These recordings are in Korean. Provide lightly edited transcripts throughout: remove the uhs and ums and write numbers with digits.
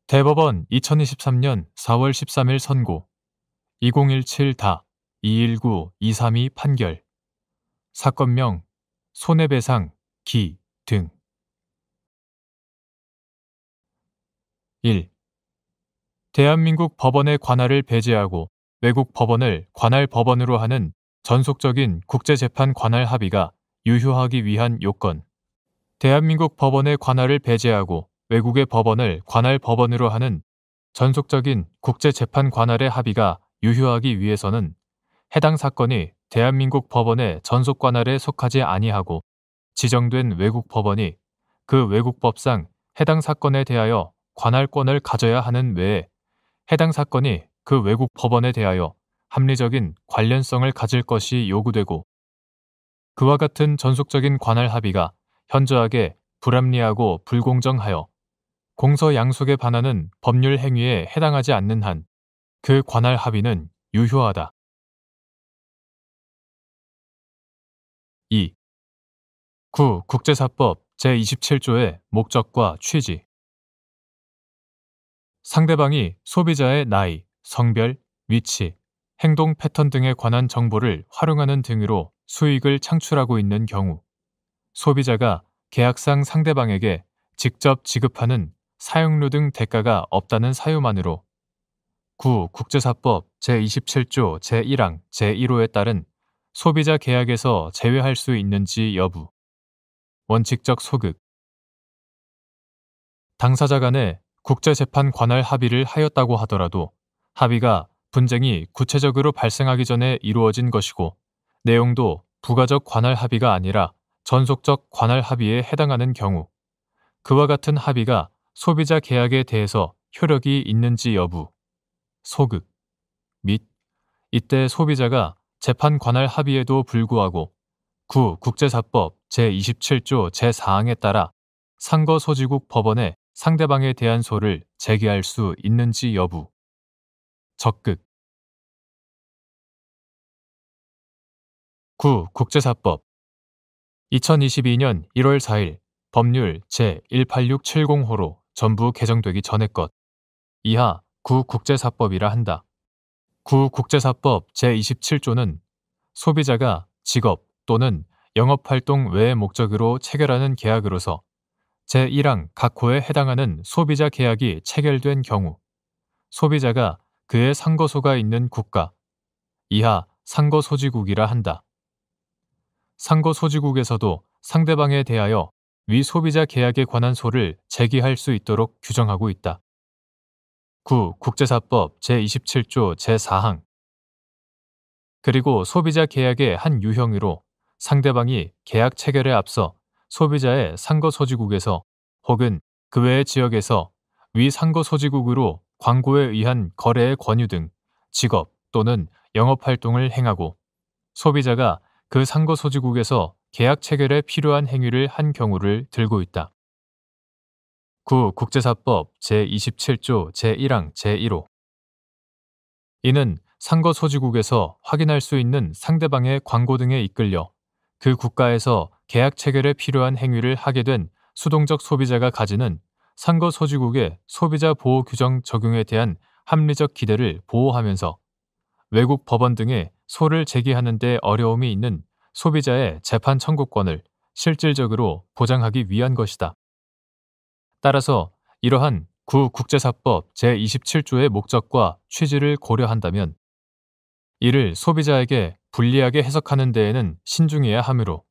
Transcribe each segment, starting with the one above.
대법원 2023년 4월 13일 선고 2017-219-232 판결 사건명 손해배상 기 등 1. 대한민국 법원의 관할을 배제하고 외국 법원을 관할 법원으로 하는 전속적인 국제재판 관할 합의가 유효하기 위한 요건. 대한민국 법원의 관할을 배제하고 외국의 법원을 관할 법원으로 하는 전속적인 국제재판 관할의 합의가 유효하기 위해서는 해당 사건이 대한민국 법원의 전속 관할에 속하지 아니하고 지정된 외국 법원이 그 외국 법상 해당 사건에 대하여 관할권을 가져야 하는 외에 해당 사건이 그 외국 법원에 대하여 합리적인 관련성을 가질 것이 요구되고 그와 같은 전속적인 관할 합의가 현저하게 불합리하고 불공정하여 공서양속에 반하는 법률 행위에 해당하지 않는 한 그 관할 합의는 유효하다. 2. 국제사법 제27조의 목적과 취지. 상대방이 소비자의 나이, 성별, 위치, 행동 패턴 등에 관한 정보를 활용하는 등으로 수익을 창출하고 있는 경우 소비자가 계약상 상대방에게 직접 지급하는 사용료 등 대가가 없다는 사유만으로 국제사법 제27조 제1항 제1호에 따른 소비자 계약에서 제외할 수 있는지 여부. 원칙적 소극. 당사자 간에 국제재판 관할 합의를 하였다고 하더라도 합의가 분쟁이 구체적으로 발생하기 전에 이루어진 것이고 내용도 부가적 관할 합의가 아니라 전속적 관할 합의에 해당하는 경우 그와 같은 합의가 소비자 계약에 대해서 효력이 있는지 여부. 소극. 및 이때 소비자가 재판 관할 합의에도 불구하고 국제사법 제27조 제4항에 따라 상거소지국 법원에 상대방에 대한 소를 제기할 수 있는지 여부. 적극. 국제사법 2022년 1월 4일 법률 제18670호로 전부 개정되기 전의 것. 이하 국제사법이라 한다. 국제사법 제27조는 소비자가 직업 또는 영업활동 외의 목적으로 체결하는 계약으로서 제1항 각 호에 해당하는 소비자 계약이 체결된 경우 소비자가 그의 상거소가 있는 국가 이하 상거소지국이라 한다. 상거소지국에서도 상대방에 대하여 위 소비자 계약에 관한 소를 제기할 수 있도록 규정하고 있다. 국제사법 제27조 제4항. 그리고 소비자 계약의 한 유형으로 상대방이 계약 체결에 앞서 소비자의 상거소지국에서 혹은 그 외의 지역에서 위 상거소지국으로 광고에 의한 거래의 권유 등 직업 또는 영업활동을 행하고 소비자가 그 상거소지국에서 계약 체결에 필요한 행위를 한 경우를 들고 있다. 국제사법 제27조 제1항 제1호. 이는 상거소지국에서 확인할 수 있는 상대방의 광고 등에 이끌려 그 국가에서 계약 체결에 필요한 행위를 하게 된 수동적 소비자가 가지는 상거소지국의 소비자 보호 규정 적용에 대한 합리적 기대를 보호하면서 외국 법원 등에 소를 제기하는 데 어려움이 있는 소비자의 재판 청구권을 실질적으로 보장하기 위한 것이다. 따라서 이러한 국제사법 제27조의 목적과 취지를 고려한다면 이를 소비자에게 불리하게 해석하는 데에는 신중해야 하므로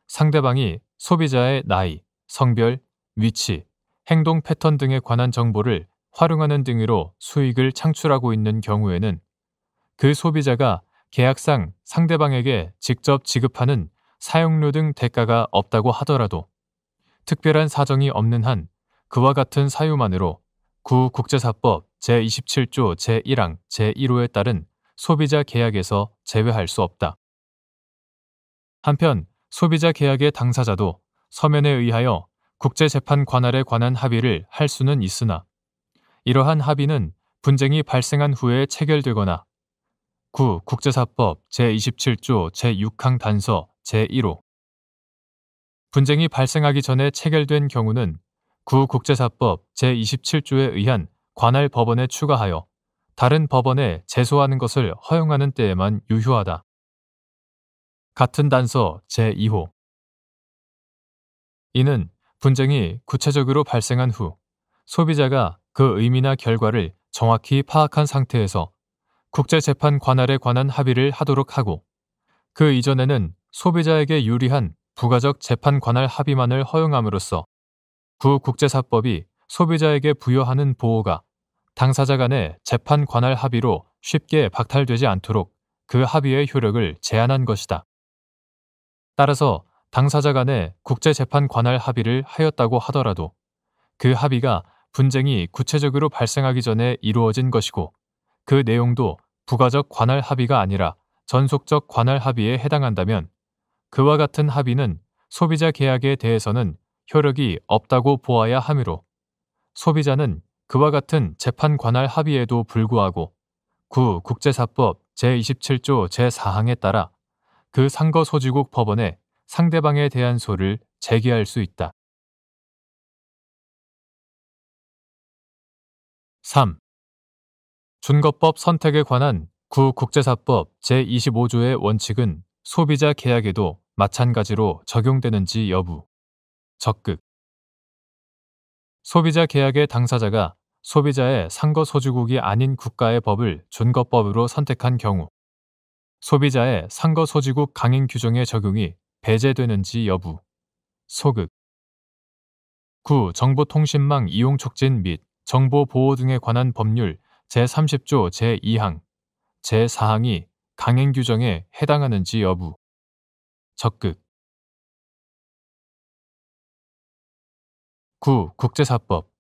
상대방이 소비자의 나이, 성별, 위치, 행동 패턴 등에 관한 정보를 활용하는 등으로 수익을 창출하고 있는 경우에는 그 소비자가 계약상 상대방에게 직접 지급하는 사용료 등 대가가 없다고 하더라도 특별한 사정이 없는 한 그와 같은 사유만으로 국제사법 제27조 제1항 제1호에 따른 소비자 계약에서 제외할 수 없다. 한편 소비자 계약의 당사자도 서면에 의하여 국제재판 관할에 관한 합의를 할 수는 있으나 이러한 합의는 분쟁이 발생한 후에 체결되거나 국제사법 제27조 제6항 단서 제1호 분쟁이 발생하기 전에 체결된 경우는 구국제사법 제27조에 의한 관할 법원에 추가하여 다른 법원에 제소하는 것을 허용하는 때에만 유효하다. 같은 단서 제2호. 이는 분쟁이 구체적으로 발생한 후 소비자가 그 의미나 결과를 정확히 파악한 상태에서 국제재판 관할에 관한 합의를 하도록 하고 그 이전에는 소비자에게 유리한 부가적 재판 관할 합의만을 허용함으로써 구국제사법이 소비자에게 부여하는 보호가 당사자 간의 재판 관할 합의로 쉽게 박탈되지 않도록 그 합의의 효력을 제한한 것이다. 따라서 당사자 간의 국제재판 관할 합의를 하였다고 하더라도 그 합의가 분쟁이 구체적으로 발생하기 전에 이루어진 것이고 그 내용도 부가적 관할 합의가 아니라 전속적 관할 합의에 해당한다면 그와 같은 합의는 소비자 계약에 대해서는 효력이 없다고 보아야 하므로 소비자는 그와 같은 재판 관할 합의에도 불구하고 구국제사법 제27조 제4항에 따라 그 상거소지국 법원에 상대방에 대한 소를 제기할 수 있다. 3. 준거법 선택에 관한 구국제사법 제25조의 원칙은 소비자 계약에도 마찬가지로 적용되는지 여부. 적극. 소비자 계약의 당사자가 소비자의 상거소지국이 아닌 국가의 법을 준거법으로 선택한 경우 소비자의 상거소지국 강행 규정의 적용이 배제되는지 여부. 소극. 정보통신망 이용 촉진 및 정보 보호 등에 관한 법률 제30조 제2항, 제4항이 강행 규정에 해당하는지 여부. 적극. 국제사법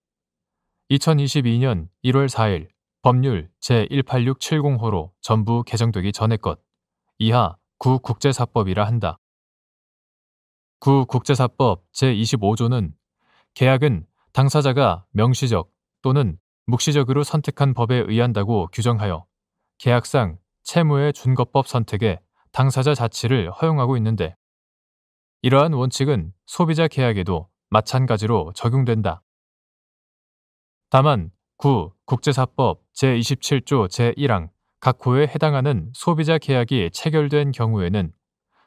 2022년 1월 4일 법률 제18670호로 전부 개정되기 전의 것 이하 구국제사법이라 한다. 구국제사법 제25조는 계약은 당사자가 명시적 또는 묵시적으로 선택한 법에 의한다고 규정하여 계약상 채무의 준거법 선택에 당사자 자치를 허용하고 있는데 이러한 원칙은 소비자 계약에도 마찬가지로 적용된다. 다만 국제사법 제27조 제1항 각 호에 해당하는 소비자 계약이 체결된 경우에는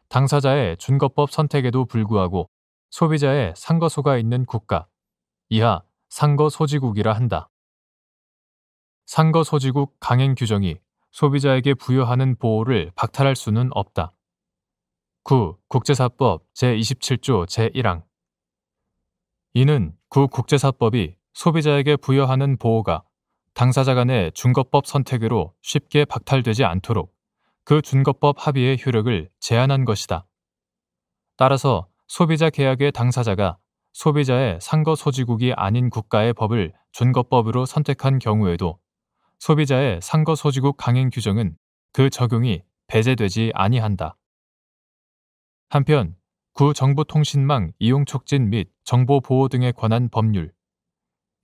당사자의 준거법 선택에도 불구하고 소비자의 상거소가 있는 국가 이하 상거소지국이라 한다. 상거소지국 강행 규정이 소비자에게 부여하는 보호를 박탈할 수는 없다. 국제사법 제27조 제1항. 이는 국제사법이 소비자에게 부여하는 보호가 당사자 간의 준거법 선택으로 쉽게 박탈되지 않도록 그 준거법 합의의 효력을 제한한 것이다. 따라서 소비자 계약의 당사자가 소비자의 상거소지국이 아닌 국가의 법을 준거법으로 선택한 경우에도 소비자의 상거소지국 강행 규정은 그 적용이 배제되지 아니한다. 한편 정보통신망 이용 촉진 및 정보 보호 등에 관한 법률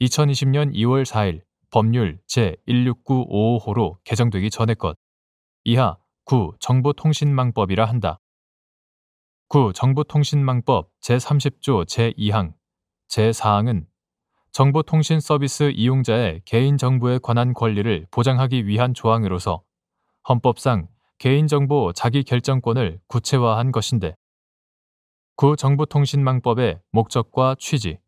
2020년 2월 4일 법률 제16955호로 개정되기 전의 것 이하 정보통신망법이라 한다. 정보통신망법 제30조 제2항, 제4항은 정보통신 서비스 이용자의 개인정보에 관한 권리를 보장하기 위한 조항으로서 헌법상 개인정보 자기결정권을 구체화한 것인데 정보통신망법의 목적과 취지,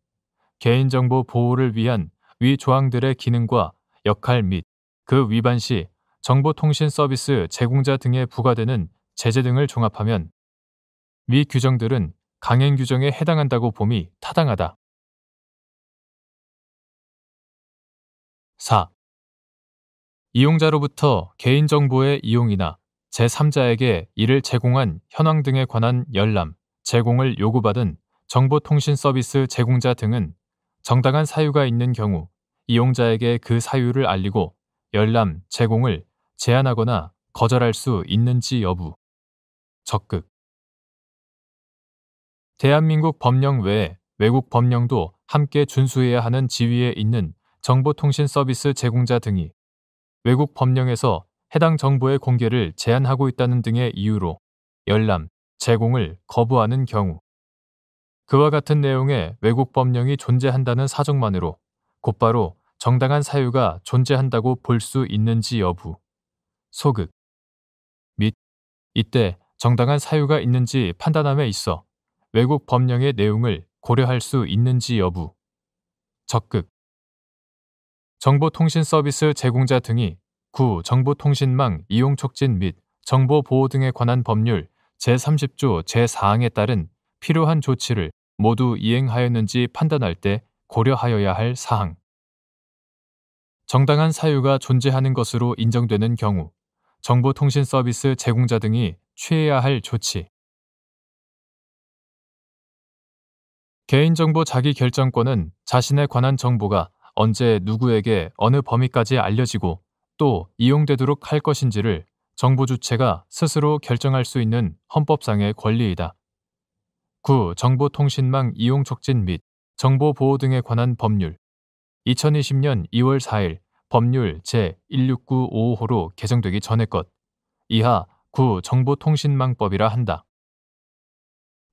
개인정보 보호를 위한 위 조항들의 기능과 역할 및 그 위반 시 정보통신 서비스 제공자 등에 부과되는 제재 등을 종합하면 위 규정들은 강행 규정에 해당한다고 봄이 타당하다. 4. 이용자로부터 개인정보의 이용이나 제3자에게 이를 제공한 현황 등에 관한 열람, 제공을 요구받은 정보통신 서비스 제공자 등은 정당한 사유가 있는 경우 이용자에게 그 사유를 알리고 열람, 제공을 제한하거나 거절할 수 있는지 여부. 적극. 대한민국 법령 외에 외국 법령도 함께 준수해야 하는 지위에 있는 정보통신 서비스 제공자 등이 외국 법령에서 해당 정보의 공개를 제한하고 있다는 등의 이유로 열람, 제공을 거부하는 경우 그와 같은 내용의 외국 법령이 존재한다는 사정만으로 곧바로 정당한 사유가 존재한다고 볼 수 있는지 여부, 소극 및 이때 정당한 사유가 있는지 판단함에 있어 외국 법령의 내용을 고려할 수 있는지 여부, 적극 정보통신 서비스 제공자 등이 구 정보통신망 이용 촉진 및 정보 보호 등에 관한 법률 제30조 제4항에 따른 필요한 조치를 모두 이행하였는지 판단할 때 고려하여야 할 사항. 정당한 사유가 존재하는 것으로 인정되는 경우 정보통신 서비스 제공자 등이 취해야 할 조치. 개인정보 자기결정권은 자신에 관한 정보가 언제 누구에게 어느 범위까지 알려지고 또 이용되도록 할 것인지를 정보 주체가 스스로 결정할 수 있는 헌법상의 권리이다. 구 정보통신망 이용 촉진 및 정보 보호 등에 관한 법률 2020년 2월 4일 법률 제16955호로 개정되기 전의 것 이하 구 정보통신망법이라 한다.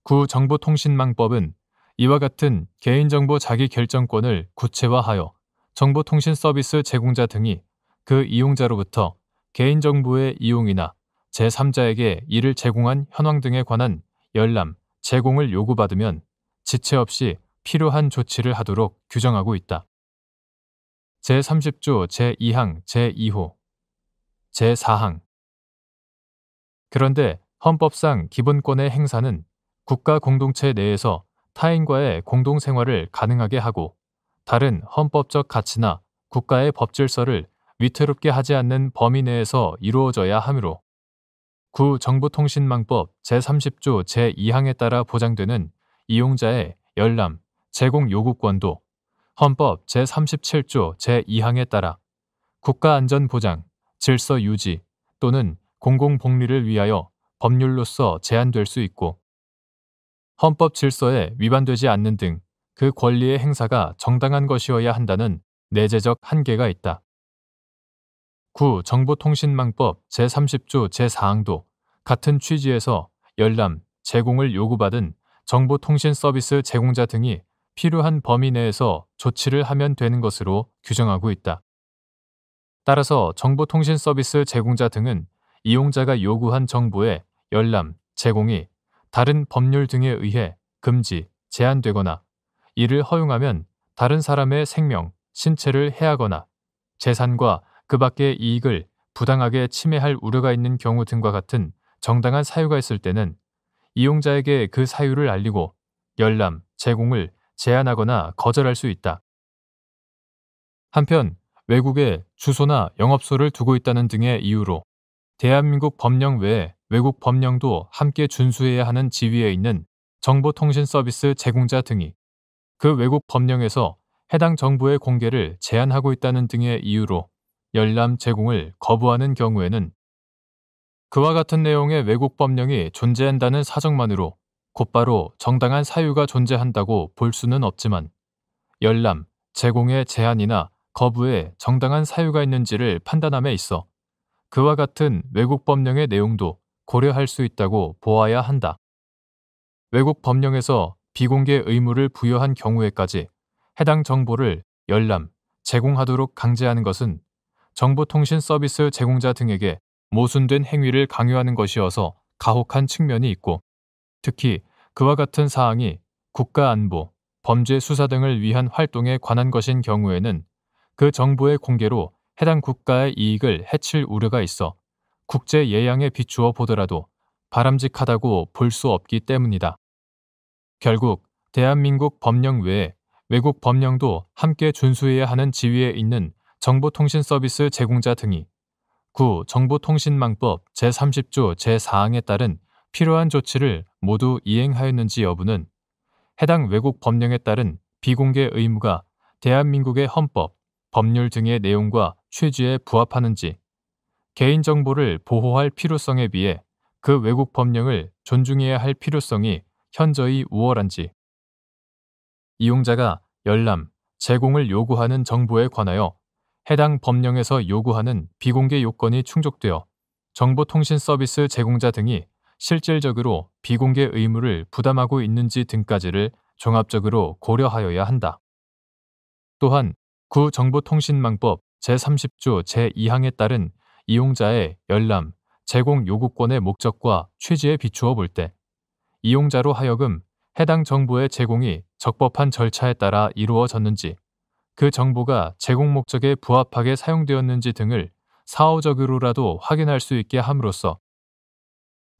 구 정보통신망법은 이와 같은 개인정보 자기결정권을 구체화하여 정보통신 서비스 제공자 등이 그 이용자로부터 개인정보의 이용이나 제3자에게 이를 제공한 현황 등에 관한 열람, 제공을 요구받으면 지체 없이 필요한 조치를 하도록 규정하고 있다. 제30조 제2항 제2호 제4항 그런데 헌법상 기본권의 행사는 국가 공동체 내에서 타인과의 공동생활을 가능하게 하고 다른 헌법적 가치나 국가의 법질서를 위태롭게 하지 않는 범위 내에서 이루어져야 하므로 구 정보통신망법 제30조 제2항에 따라 보장되는 이용자의 열람, 제공 요구권도 헌법 제37조 제2항에 따라 국가안전보장, 질서 유지 또는 공공복리를 위하여 법률로서 제한될 수 있고 헌법 질서에 위반되지 않는 등 그 권리의 행사가 정당한 것이어야 한다는 내재적 한계가 있다. 구 정보통신망법 제30조 제4항도 같은 취지에서 열람, 제공을 요구받은 정보통신 서비스 제공자 등이 필요한 범위 내에서 조치를 하면 되는 것으로 규정하고 있다. 따라서 정보통신 서비스 제공자 등은 이용자가 요구한 정보의 열람, 제공이 다른 법률 등에 의해 금지, 제한되거나 이를 허용하면 다른 사람의 생명, 신체를 해하거나 재산과 그 밖의 이익을 부당하게 침해할 우려가 있는 경우 등과 같은 정당한 사유가 있을 때는 이용자에게 그 사유를 알리고 열람, 제공을 제한하거나 거절할 수 있다. 한편 외국에 주소나 영업소를 두고 있다는 등의 이유로 대한민국 법령 외에 외국 법령도 함께 준수해야 하는 지위에 있는 정보통신 서비스 제공자 등이 그 외국 법령에서 해당 정보의 공개를 제한하고 있다는 등의 이유로 열람 제공을 거부하는 경우에는 그와 같은 내용의 외국 법령이 존재한다는 사정만으로 곧바로 정당한 사유가 존재한다고 볼 수는 없지만 열람, 제공의 제한이나 거부에 정당한 사유가 있는지를 판단함에 있어 그와 같은 외국 법령의 내용도 고려할 수 있다고 보아야 한다. 외국 법령에서 비공개 의무를 부여한 경우에까지 해당 정보를 열람, 제공하도록 강제하는 것은 정보통신 서비스 제공자 등에게 모순된 행위를 강요하는 것이어서 가혹한 측면이 있고 특히 그와 같은 사항이 국가안보, 범죄 수사 등을 위한 활동에 관한 것인 경우에는 그 정보의 공개로 해당 국가의 이익을 해칠 우려가 있어 국제 예양에 비추어 보더라도 바람직하다고 볼 수 없기 때문이다. 결국 대한민국 법령 외에 외국 법령도 함께 준수해야 하는 지위에 있는 정보통신 서비스 제공자 등이 구 정보통신망법 제30조 제4항에 따른 필요한 조치를 모두 이행하였는지 여부는 해당 외국 법령에 따른 비공개 의무가 대한민국의 헌법, 법률 등의 내용과 취지에 부합하는지, 개인정보를 보호할 필요성에 비해 그 외국 법령을 존중해야 할 필요성이 현저히 우월한지, 이용자가 열람, 제공을 요구하는 정보에 관하여 해당 법령에서 요구하는 비공개 요건이 충족되어 정보통신 서비스 제공자 등이 실질적으로 비공개 의무를 부담하고 있는지 등까지를 종합적으로 고려하여야 한다. 또한 구정보통신망법 제30조 제2항에 따른 이용자의 열람, 제공 요구권의 목적과 취지에 비추어 볼 때 이용자로 하여금 해당 정보의 제공이 적법한 절차에 따라 이루어졌는지, 그 정보가 제공 목적에 부합하게 사용되었는지 등을 사후적으로라도 확인할 수 있게 함으로써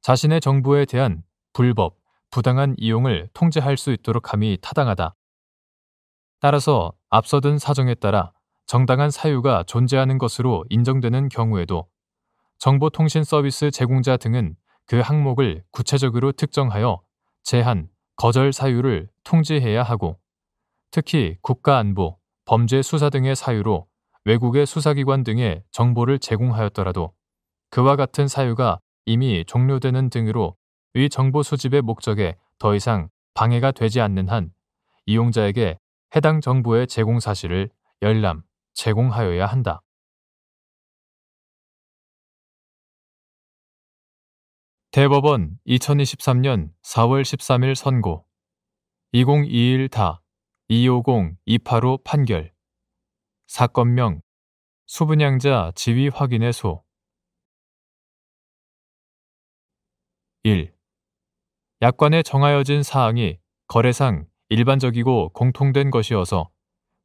자신의 정보에 대한 불법, 부당한 이용을 통제할 수 있도록 함이 타당하다. 따라서 앞서 든 사정에 따라 정당한 사유가 존재하는 것으로 인정되는 경우에도 정보통신 서비스 제공자 등은 그 항목을 구체적으로 특정하여 제한, 거절 사유를 통지해야 하고, 특히 국가안보, 범죄 수사 등의 사유로 외국의 수사기관 등에 정보를 제공하였더라도 그와 같은 사유가 이미 종료되는 등으로 위 정보 수집의 목적에 더 이상 방해가 되지 않는 한 이용자에게 해당 정보의 제공 사실을 열람, 제공하여야 한다. 대법원 2023년 4월 13일 선고 2021다 250-285 판결 사건명 수분양자 지위 확인의 소 1. 약관에 정하여진 사항이 거래상 일반적이고 공통된 것이어서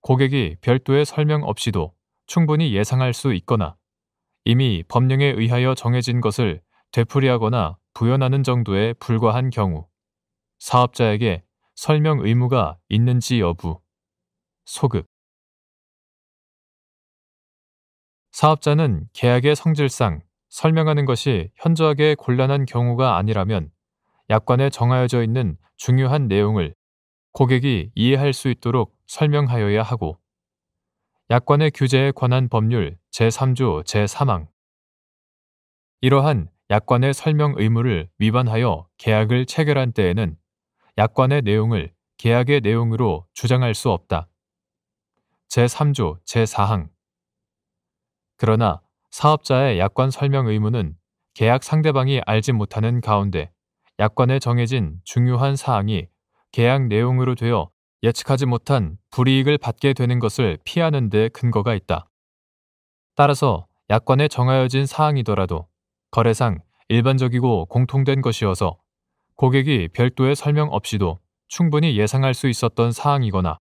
고객이 별도의 설명 없이도 충분히 예상할 수 있거나 이미 법령에 의하여 정해진 것을 되풀이하거나 부연하는 정도에 불과한 경우 사업자에게 설명 의무가 있는지 여부 소급 사업자는 계약의 성질상 설명하는 것이 현저하게 곤란한 경우가 아니라면 약관에 정하여져 있는 중요한 내용을 고객이 이해할 수 있도록 설명하여야 하고 약관의 규제에 관한 법률 제3조 제3항 이러한 약관의 설명 의무를 위반하여 계약을 체결한 때에는 약관의 내용을 계약의 내용으로 주장할 수 없다. 제3조 제4항 그러나 사업자의 약관 설명 의무는 계약 상대방이 알지 못하는 가운데 약관에 정해진 중요한 사항이 계약 내용으로 되어 예측하지 못한 불이익을 받게 되는 것을 피하는 데 근거가 있다. 따라서 약관에 정하여진 사항이더라도 거래상 일반적이고 공통된 것이어서 고객이 별도의 설명 없이도 충분히 예상할 수 있었던 사항이거나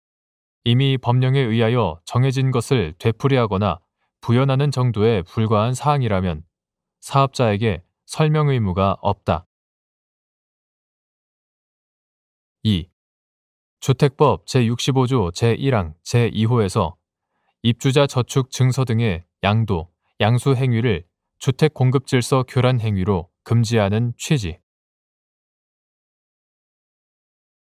이미 법령에 의하여 정해진 것을 되풀이하거나 부연하는 정도에 불과한 사항이라면 사업자에게 설명 의무가 없다. 2. 주택법 제65조 제1항 제2호에서 입주자 저축 증서 등의 양도, 양수 행위를 주택 공급 질서 교란 행위로 금지하는 취지.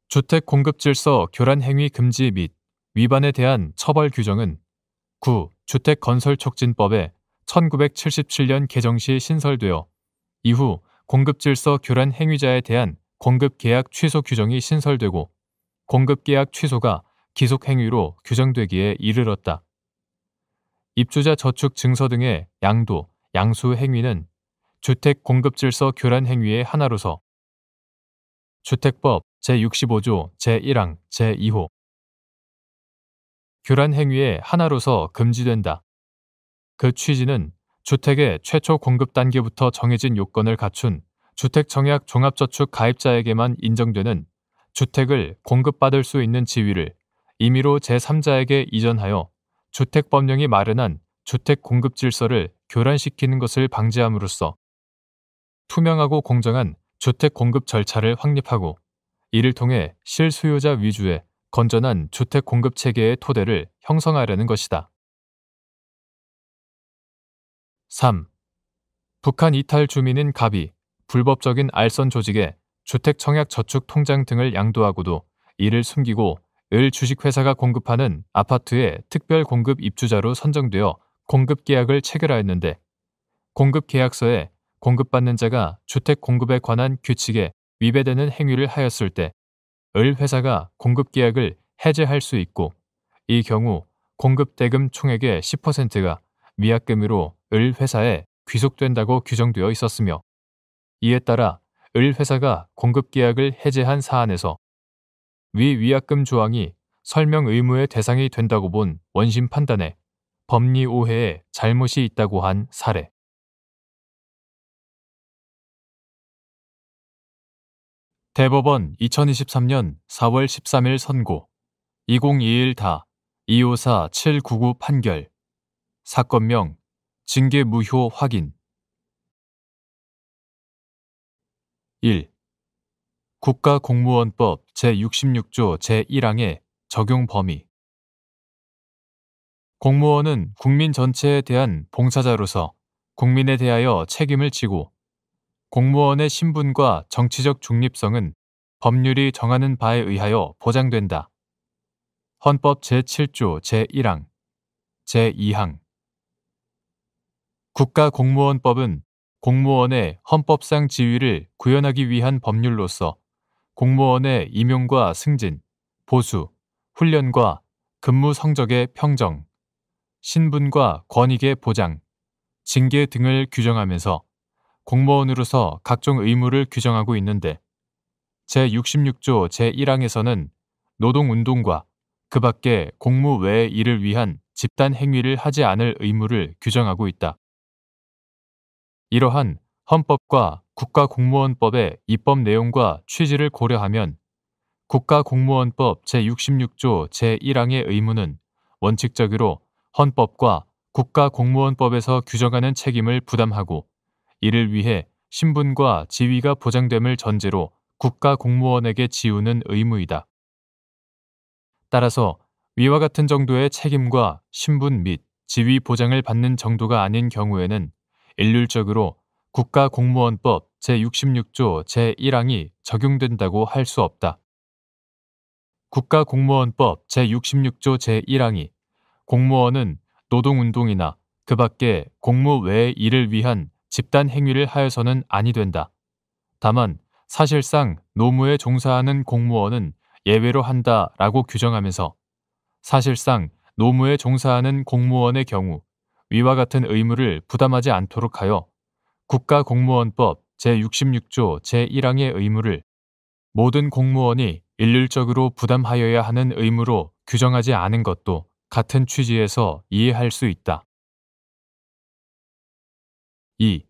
주택 공급 질서 교란 행위 금지 및 위반에 대한 처벌 규정은 주택건설촉진법에 1977년 개정 시 신설되어 이후 공급질서 교란 행위자에 대한 공급계약 취소 규정이 신설되고 공급계약 취소가 기속행위로 규정되기에 이르렀다. 입주자 저축 증서 등의 양도, 양수 행위는 주택 공급질서 교란 행위의 하나로서 주택법 제65조 제1항 제2호 교란 행위의 하나로서 금지된다. 그 취지는 주택의 최초 공급 단계부터 정해진 요건을 갖춘 주택청약 종합저축 가입자에게만 인정되는 주택을 공급받을 수 있는 지위를 임의로 제3자에게 이전하여 주택법령이 마련한 주택 공급 질서를 교란시키는 것을 방지함으로써 투명하고 공정한 주택 공급 절차를 확립하고 이를 통해 실수요자 위주의 건전한 주택 공급 체계의 토대를 형성하려는 것이다. 3. 북한 이탈 주민인 갑이 불법적인 알선 조직에 주택청약저축통장 등을 양도하고도 이를 숨기고 을 주식회사가 공급하는 아파트의 특별 공급 입주자로 선정되어 공급계약을 체결하였는데 공급계약서에 공급받는 자가 주택 공급에 관한 규칙에 위배되는 행위를 하였을 때 을 회사가 공급계약을 해제할 수 있고 이 경우 공급대금 총액의 10%가 위약금으로 을 회사에 귀속된다고 규정되어 있었으며 이에 따라 을 회사가 공급계약을 해제한 사안에서 위 위약금 조항이 설명 의무의 대상이 된다고 본 원심 판단에 법리 오해에 잘못이 있다고 한 사례. 대법원 2023년 4월 13일 선고 2021다 254-799 판결 사건명 징계 무효 확인 1. 국가공무원법 제66조 제1항의 적용 범위 공무원은 국민 전체에 대한 봉사자로서 국민에 대하여 책임을 지고 공무원의 신분과 정치적 중립성은 법률이 정하는 바에 의하여 보장된다. 헌법 제7조 제1항, 제2항 국가공무원법은 공무원의 헌법상 지위를 구현하기 위한 법률로서 공무원의 임용과 승진, 보수, 훈련과 근무 성적의 평정, 신분과 권익의 보장, 징계 등을 규정하면서 공무원으로서 각종 의무를 규정하고 있는데 제66조 제1항에서는 노동운동과 그 밖의 공무 외의 일을 위한 집단 행위를 하지 않을 의무를 규정하고 있다. 이러한 헌법과 국가공무원법의 입법 내용과 취지를 고려하면 국가공무원법 제66조 제1항의 의무는 원칙적으로 헌법과 국가공무원법에서 규정하는 책임을 부담하고 이를 위해 신분과 지위가 보장됨을 전제로 국가공무원에게 지우는 의무이다. 따라서 위와 같은 정도의 책임과 신분 및 지위 보장을 받는 정도가 아닌 경우에는 일률적으로 국가공무원법 제66조 제1항이 적용된다고 할 수 없다. 국가공무원법 제66조 제1항이 공무원은 노동운동이나 그 밖의 공무 외의 일을 위한 집단 행위를 하여서는 아니 된다. 다만 사실상 노무에 종사하는 공무원은 예외로 한다라고 규정하면서 사실상 노무에 종사하는 공무원의 경우 위와 같은 의무를 부담하지 않도록 하여 국가공무원법 제66조 제1항의 의무를 모든 공무원이 일률적으로 부담하여야 하는 의무로 규정하지 않은 것도 같은 취지에서 이해할 수 있다. 2.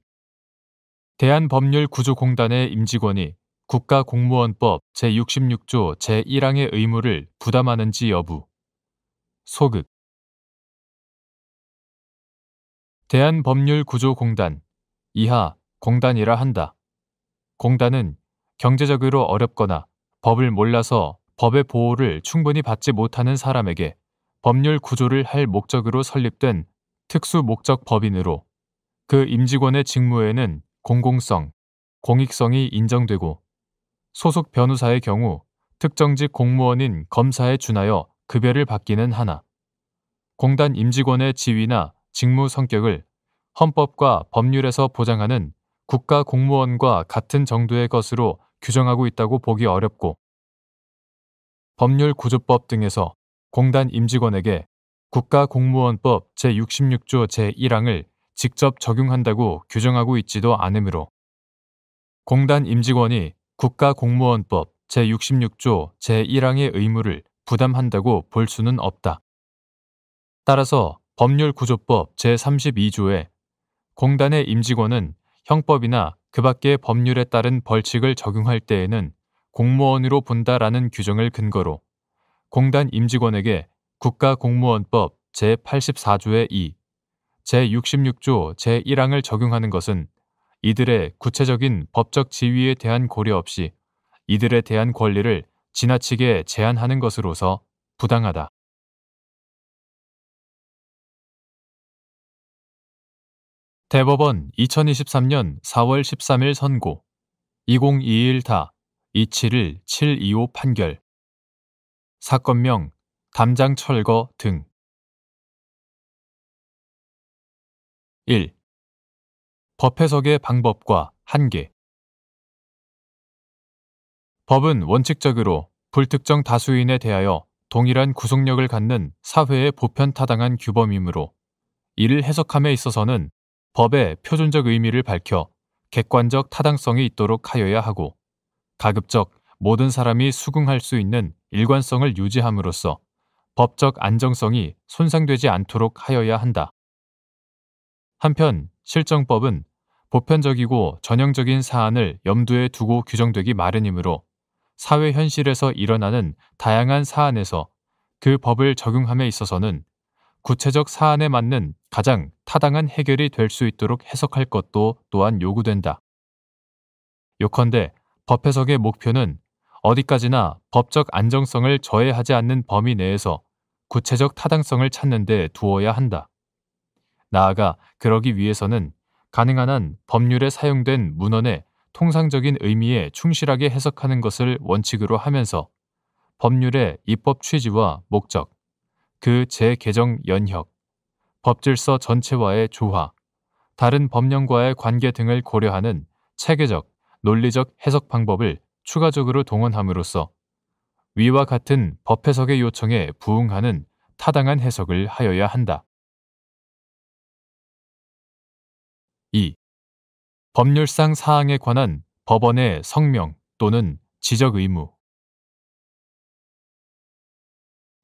대한법률구조공단의 임직원이 국가공무원법 제66조 제1항의 의무를 부담하는지 여부. 소극 대한법률구조공단 이하 공단이라 한다. 공단은 경제적으로 어렵거나 법을 몰라서 법의 보호를 충분히 받지 못하는 사람에게 법률 구조를 할 목적으로 설립된 특수 목적 법인으로 그 임직원의 직무에는 공공성, 공익성이 인정되고 소속 변호사의 경우 특정직 공무원인 검사에 준하여 급여를 받기는 하나 공단 임직원의 지위나 직무 성격을 헌법과 법률에서 보장하는 국가공무원과 같은 정도의 것으로 규정하고 있다고 보기 어렵고 법률구조법 등에서 공단 임직원에게 국가공무원법 제66조 제1항을 직접 적용한다고 규정하고 있지도 않으므로 공단 임직원이 국가공무원법 제66조 제1항의 의무를 부담한다고 볼 수는 없다. 따라서 법률구조법 제32조에 공단의 임직원은 형법이나 그 밖의 법률에 따른 벌칙을 적용할 때에는 공무원으로 본다라는 규정을 근거로 공단 임직원에게 국가공무원법 제84조의 2, 제66조 제1항을 적용하는 것은 이들의 구체적인 법적 지위에 대한 고려 없이 이들에 대한 권리를 지나치게 제한하는 것으로서 부당하다. 대법원 2023년 4월 13일 선고 2021다 271-725 판결 사건명 담장 철거 등 1. 법 해석의 방법과 한계 법은 원칙적으로 불특정 다수인에 대하여 동일한 구속력을 갖는 사회의 보편타당한 규범이므로 이를 해석함에 있어서는 법의 표준적 의미를 밝혀 객관적 타당성이 있도록 하여야 하고 가급적 모든 사람이 수긍할 수 있는 일관성을 유지함으로써 법적 안정성이 손상되지 않도록 하여야 한다. 한편 실정법은 보편적이고 전형적인 사안을 염두에 두고 규정되기 마련이므로 사회 현실에서 일어나는 다양한 사안에서 그 법을 적용함에 있어서는 구체적 사안에 맞는 가장 타당한 해결이 될 수 있도록 해석할 것도 또한 요구된다. 요컨대 법 해석의 목표는 어디까지나 법적 안정성을 저해하지 않는 범위 내에서 구체적 타당성을 찾는 데 두어야 한다. 나아가 그러기 위해서는 가능한 한 법률에 사용된 문헌의 통상적인 의미에 충실하게 해석하는 것을 원칙으로 하면서 법률의 입법 취지와 목적, 그 재개정 연혁, 법질서 전체와의 조화, 다른 법령과의 관계 등을 고려하는 체계적, 논리적 해석 방법을 추가적으로 동원함으로써 위와 같은 법 해석의 요청에 부응하는 타당한 해석을 하여야 한다. 2. 법률상 사항에 관한 법원의 성명 또는 지적 의무.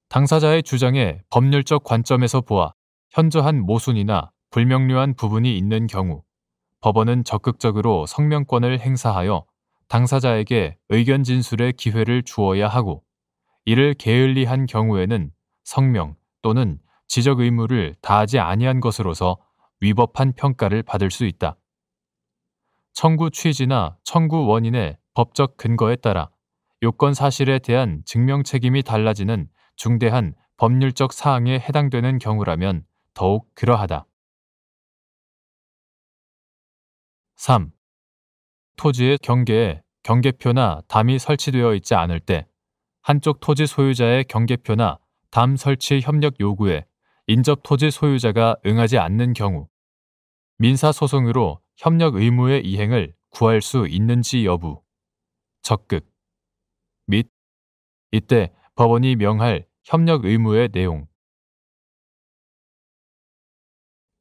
당사자의 주장에 법률적 관점에서 보아 현저한 모순이나 불명료한 부분이 있는 경우 법원은 적극적으로 성명권을 행사하여 당사자에게 의견 진술의 기회를 주어야 하고 이를 게을리한 경우에는 성명 또는 지적 의무를 다하지 아니한 것으로서 위법한 평가를 받을 수 있다. 청구 취지나 청구 원인의 법적 근거에 따라 요건 사실에 대한 증명 책임이 달라지는 중대한 법률적 사항에 해당되는 경우라면 더욱 그러하다. 3. 토지의 경계에 경계표나 담이 설치되어 있지 않을 때 한쪽 토지 소유자의 경계표나 담 설치 협력 요구에 인접 토지 소유자가 응하지 않는 경우 민사소송으로 협력 의무의 이행을 구할 수 있는지 여부, 적극 및 이때 법원이 명할 협력 의무의 내용.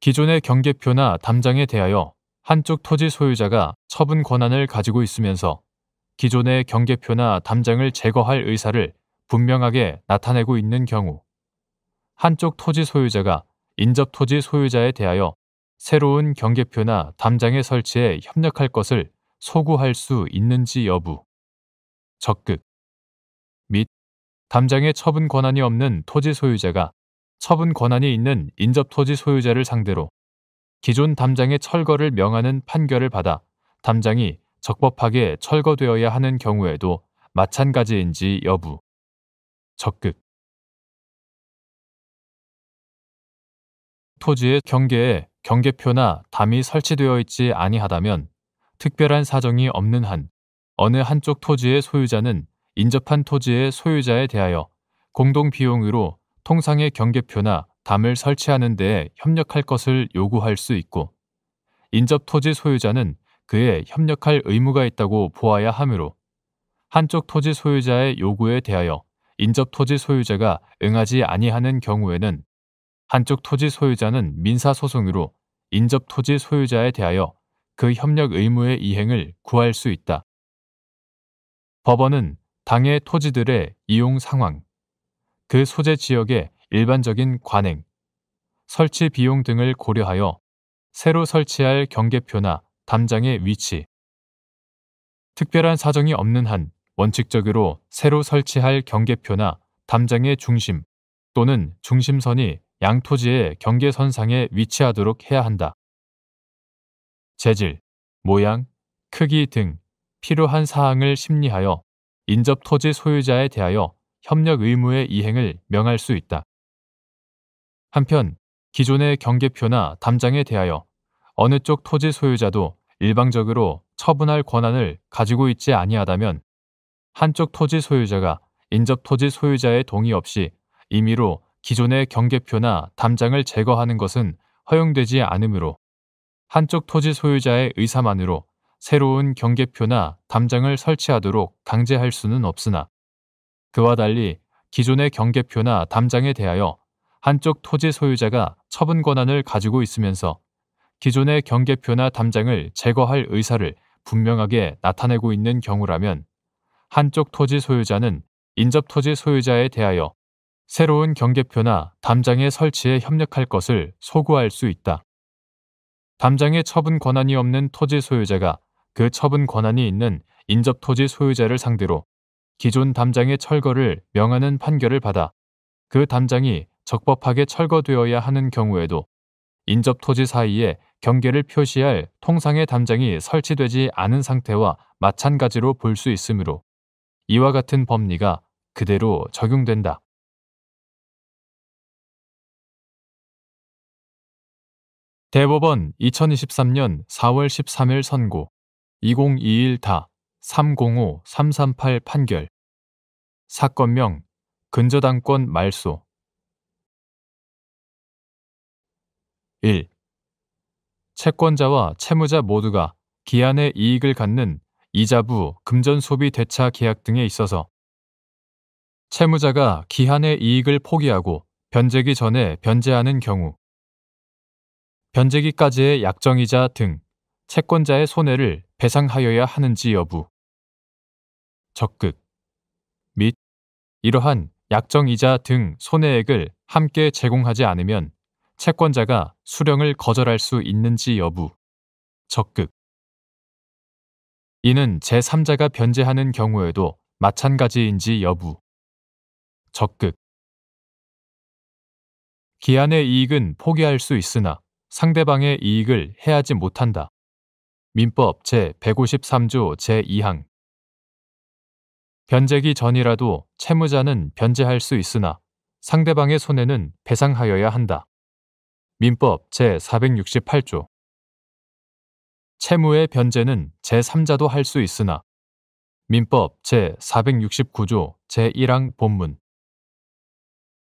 기존의 경계표나 담장에 대하여 한쪽 토지 소유자가 처분 권한을 가지고 있으면서 기존의 경계표나 담장을 제거할 의사를 분명하게 나타내고 있는 경우 한쪽 토지 소유자가 인접 토지 소유자에 대하여 새로운 경계표나 담장의 설치에 협력할 것을 소구할 수 있는지 여부, 적극 및 담장의 처분 권한이 없는 토지 소유자가 처분 권한이 있는 인접 토지 소유자를 상대로 기존 담장의 철거를 명하는 판결을 받아 담장이 적법하게 철거되어야 하는 경우에도 마찬가지인지 여부, 적극. 토지의 경계에 경계표나 담이 설치되어 있지 아니하다면 특별한 사정이 없는 한 어느 한쪽 토지의 소유자는 인접한 토지의 소유자에 대하여 공동 비용으로 통상의 경계표나 담을 설치하는 데에 협력할 것을 요구할 수 있고 인접 토지 소유자는 그에 협력할 의무가 있다고 보아야 하므로 한쪽 토지 소유자의 요구에 대하여 인접 토지 소유자가 응하지 아니하는 경우에는 한쪽 토지 소유자는 민사소송으로 인접 토지 소유자에 대하여 그 협력 의무의 이행을 구할 수 있다. 법원은 당해 토지들의 이용 상황, 그 소재 지역의 일반적인 관행, 설치 비용 등을 고려하여 새로 설치할 경계표나 담장의 위치, 특별한 사정이 없는 한 원칙적으로 새로 설치할 경계표나 담장의 중심 또는 중심선이 양토지의 경계선상에 위치하도록 해야 한다. 재질, 모양, 크기 등 필요한 사항을 심리하여 인접 토지 소유자에 대하여 협력 의무의 이행을 명할 수 있다. 한편 기존의 경계표나 담장에 대하여 어느 쪽 토지 소유자도 일방적으로 처분할 권한을 가지고 있지 아니하다면 한쪽 토지 소유자가 인접 토지 소유자의 동의 없이 임의로 기존의 경계표나 담장을 제거하는 것은 허용되지 않으므로 한쪽 토지 소유자의 의사만으로 새로운 경계표나 담장을 설치하도록 강제할 수는 없으나 그와 달리 기존의 경계표나 담장에 대하여 한쪽 토지 소유자가 처분 권한을 가지고 있으면서 기존의 경계표나 담장을 제거할 의사를 분명하게 나타내고 있는 경우라면 한쪽 토지 소유자는 인접 토지 소유자에 대하여 새로운 경계표나 담장의 설치에 협력할 것을 소구할 수 있다. 담장의 처분 권한이 없는 토지 소유자가 그 처분 권한이 있는 인접 토지 소유자를 상대로 기존 담장의 철거를 명하는 판결을 받아 그 담장이 적법하게 철거되어야 하는 경우에도 인접 토지 사이에 경계를 표시할 통상의 담장이 설치되지 않은 상태와 마찬가지로 볼 수 있으므로 이와 같은 법리가 그대로 적용된다. 대법원 2023년 4월 13일 선고 2021-305-338 판결 사건명 근저당권 말소 1. 채권자와 채무자 모두가 기한의 이익을 갖는 이자부 금전소비 대차 계약 등에 있어서 채무자가 기한의 이익을 포기하고 변제기 전에 변제하는 경우 변제기까지의 약정이자 등 채권자의 손해를 배상하여야 하는지 여부 적극 및 이러한 약정이자 등 손해액을 함께 제공하지 않으면 채권자가 수령을 거절할 수 있는지 여부 적극 이는 제3자가 변제하는 경우에도 마찬가지인지 여부 적극 기한의 이익은 포기할 수 있으나 상대방의 이익을 해하지 못한다. 민법 제153조 제2항 변제기 전이라도 채무자는 변제할 수 있으나 상대방의 손해는 배상하여야 한다. 민법 제468조 채무의 변제는 제3자도 할 수 있으나 민법 제469조 제1항 본문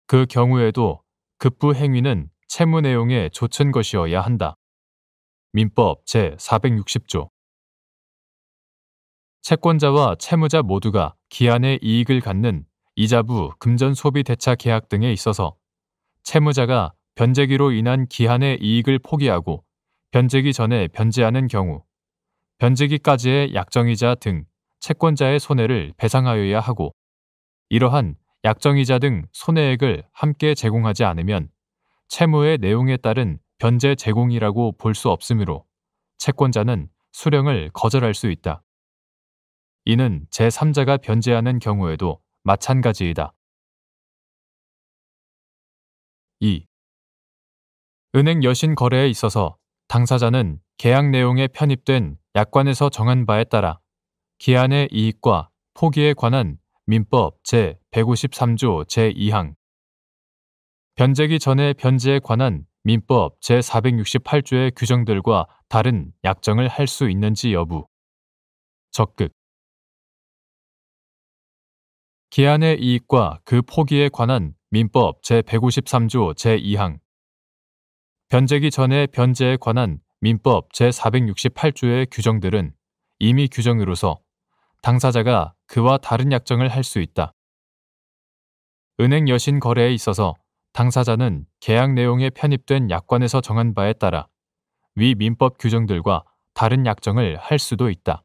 그 경우에도 급부 행위는 채무 내용에 좇은 것이어야 한다. 민법 제460조 채권자와 채무자 모두가 기한의 이익을 갖는 이자부 금전소비 대차 계약 등에 있어서 채무자가 변제기로 인한 기한의 이익을 포기하고 변제기 전에 변제하는 경우 변제기까지의 약정이자 등 채권자의 손해를 배상하여야 하고 이러한 약정이자 등 손해액을 함께 제공하지 않으면 채무의 내용에 따른 변제 제공이라고 볼 수 없으므로 채권자는 수령을 거절할 수 있다. 이는 제3자가 변제하는 경우에도 마찬가지이다. 2. 은행 여신 거래에 있어서 당사자는 계약 내용에 편입된 약관에서 정한 바에 따라 기한의 이익과 포기에 관한 민법 제153조 제2항 변제기 전의 변제에 관한 민법 제468조의 규정들과 다른 약정을 할 수 있는지 여부 적극 기한의 이익과 그 포기에 관한 민법 제153조 제2항 변제기 전의 변제에 관한 민법 제468조의 규정들은 임의 규정으로서 당사자가 그와 다른 약정을 할 수 있다. 은행 여신 거래에 있어서 당사자는 계약 내용에 편입된 약관에서 정한 바에 따라 위 민법 규정들과 다른 약정을 할 수도 있다.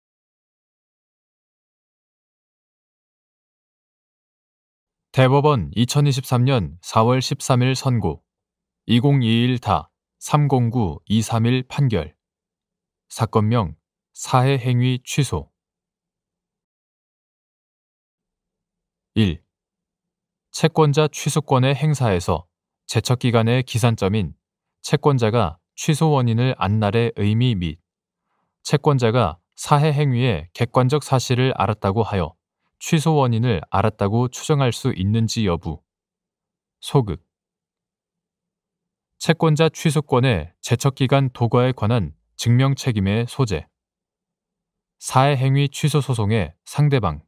대법원 2023년 4월 13일 선고 2021-309-231 판결 사건명 사해 행위 취소 1. 채권자 취소권의 행사에서 제척기간의 기산점인 채권자가 취소 원인을 안 날의 의미 및 채권자가 사해 행위의 객관적 사실을 알았다고 하여 취소 원인을 알았다고 추정할 수 있는지 여부 소극 채권자 취소권의 제척기간 도과에 관한 증명 책임의 소재 사해 행위 취소 소송의 상대방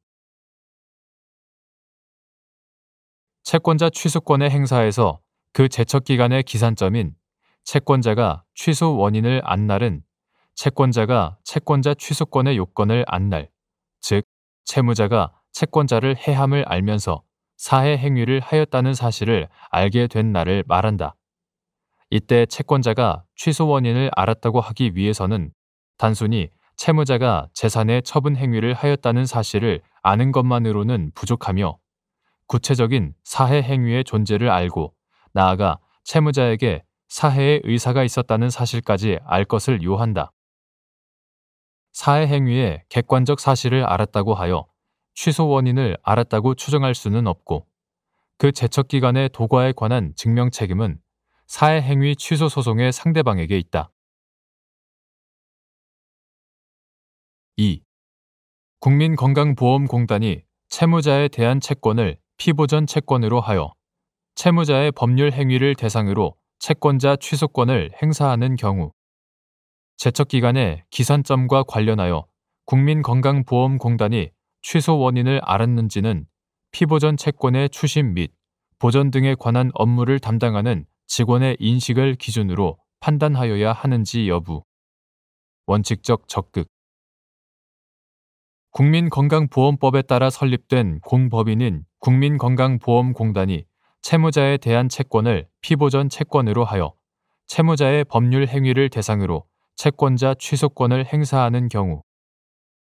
채권자 취소권의 행사에서 그 제척기간의 기산점인 채권자가 취소 원인을 안 날은 채권자가 채권자 취소권의 요건을 안 날, 즉 채무자가 채권자를 해함을 알면서 사해 행위를 하였다는 사실을 알게 된 날을 말한다. 이때 채권자가 취소 원인을 알았다고 하기 위해서는 단순히 채무자가 재산의 처분 행위를 하였다는 사실을 아는 것만으로는 부족하며 구체적인 사해 행위의 존재를 알고 나아가 채무자에게 사해의 의사가 있었다는 사실까지 알 것을 요한다. 사해 행위의 객관적 사실을 알았다고 하여 취소 원인을 알았다고 추정할 수는 없고 그 제척기관의 도과에 관한 증명 책임은 사해 행위 취소 소송의 상대방에게 있다. 2. 국민건강보험공단이 채무자에 대한 채권을 피보전 채권으로 하여 채무자의 법률 행위를 대상으로 채권자 취소권을 행사하는 경우 제척기간의 기산점과 관련하여 국민건강보험공단이 취소 원인을 알았는지는 피보전 채권의 추심 및 보전 등에 관한 업무를 담당하는 직원의 인식을 기준으로 판단하여야 하는지 여부. 원칙적 적극. 국민건강보험법에 따라 설립된 공법인인 국민건강보험공단이 채무자에 대한 채권을 피보전 채권으로 하여 채무자의 법률 행위를 대상으로 채권자 취소권을 행사하는 경우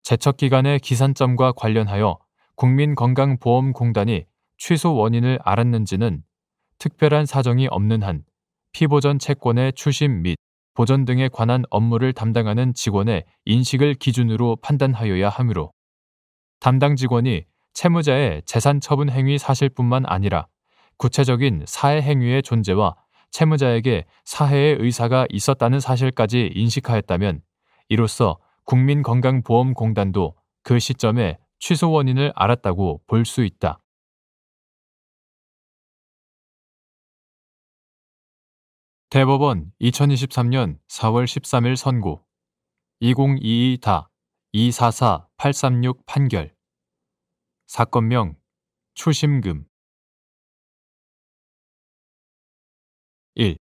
제척기간의 기산점과 관련하여 국민건강보험공단이 취소 원인을 알았는지는 특별한 사정이 없는 한 피보전 채권의 추심 및 보전 등에 관한 업무를 담당하는 직원의 인식을 기준으로 판단하여야 하므로 담당 직원이 채무자의 재산 처분 행위 사실뿐만 아니라 구체적인 사해 행위의 존재와 채무자에게 사해의 의사가 있었다는 사실까지 인식하였다면 이로써 국민건강보험공단도 그 시점에 취소 원인을 알았다고 볼 수 있다. 대법원 2023년 4월 13일 선고 2022-244836 판결 사건명 추심금 1.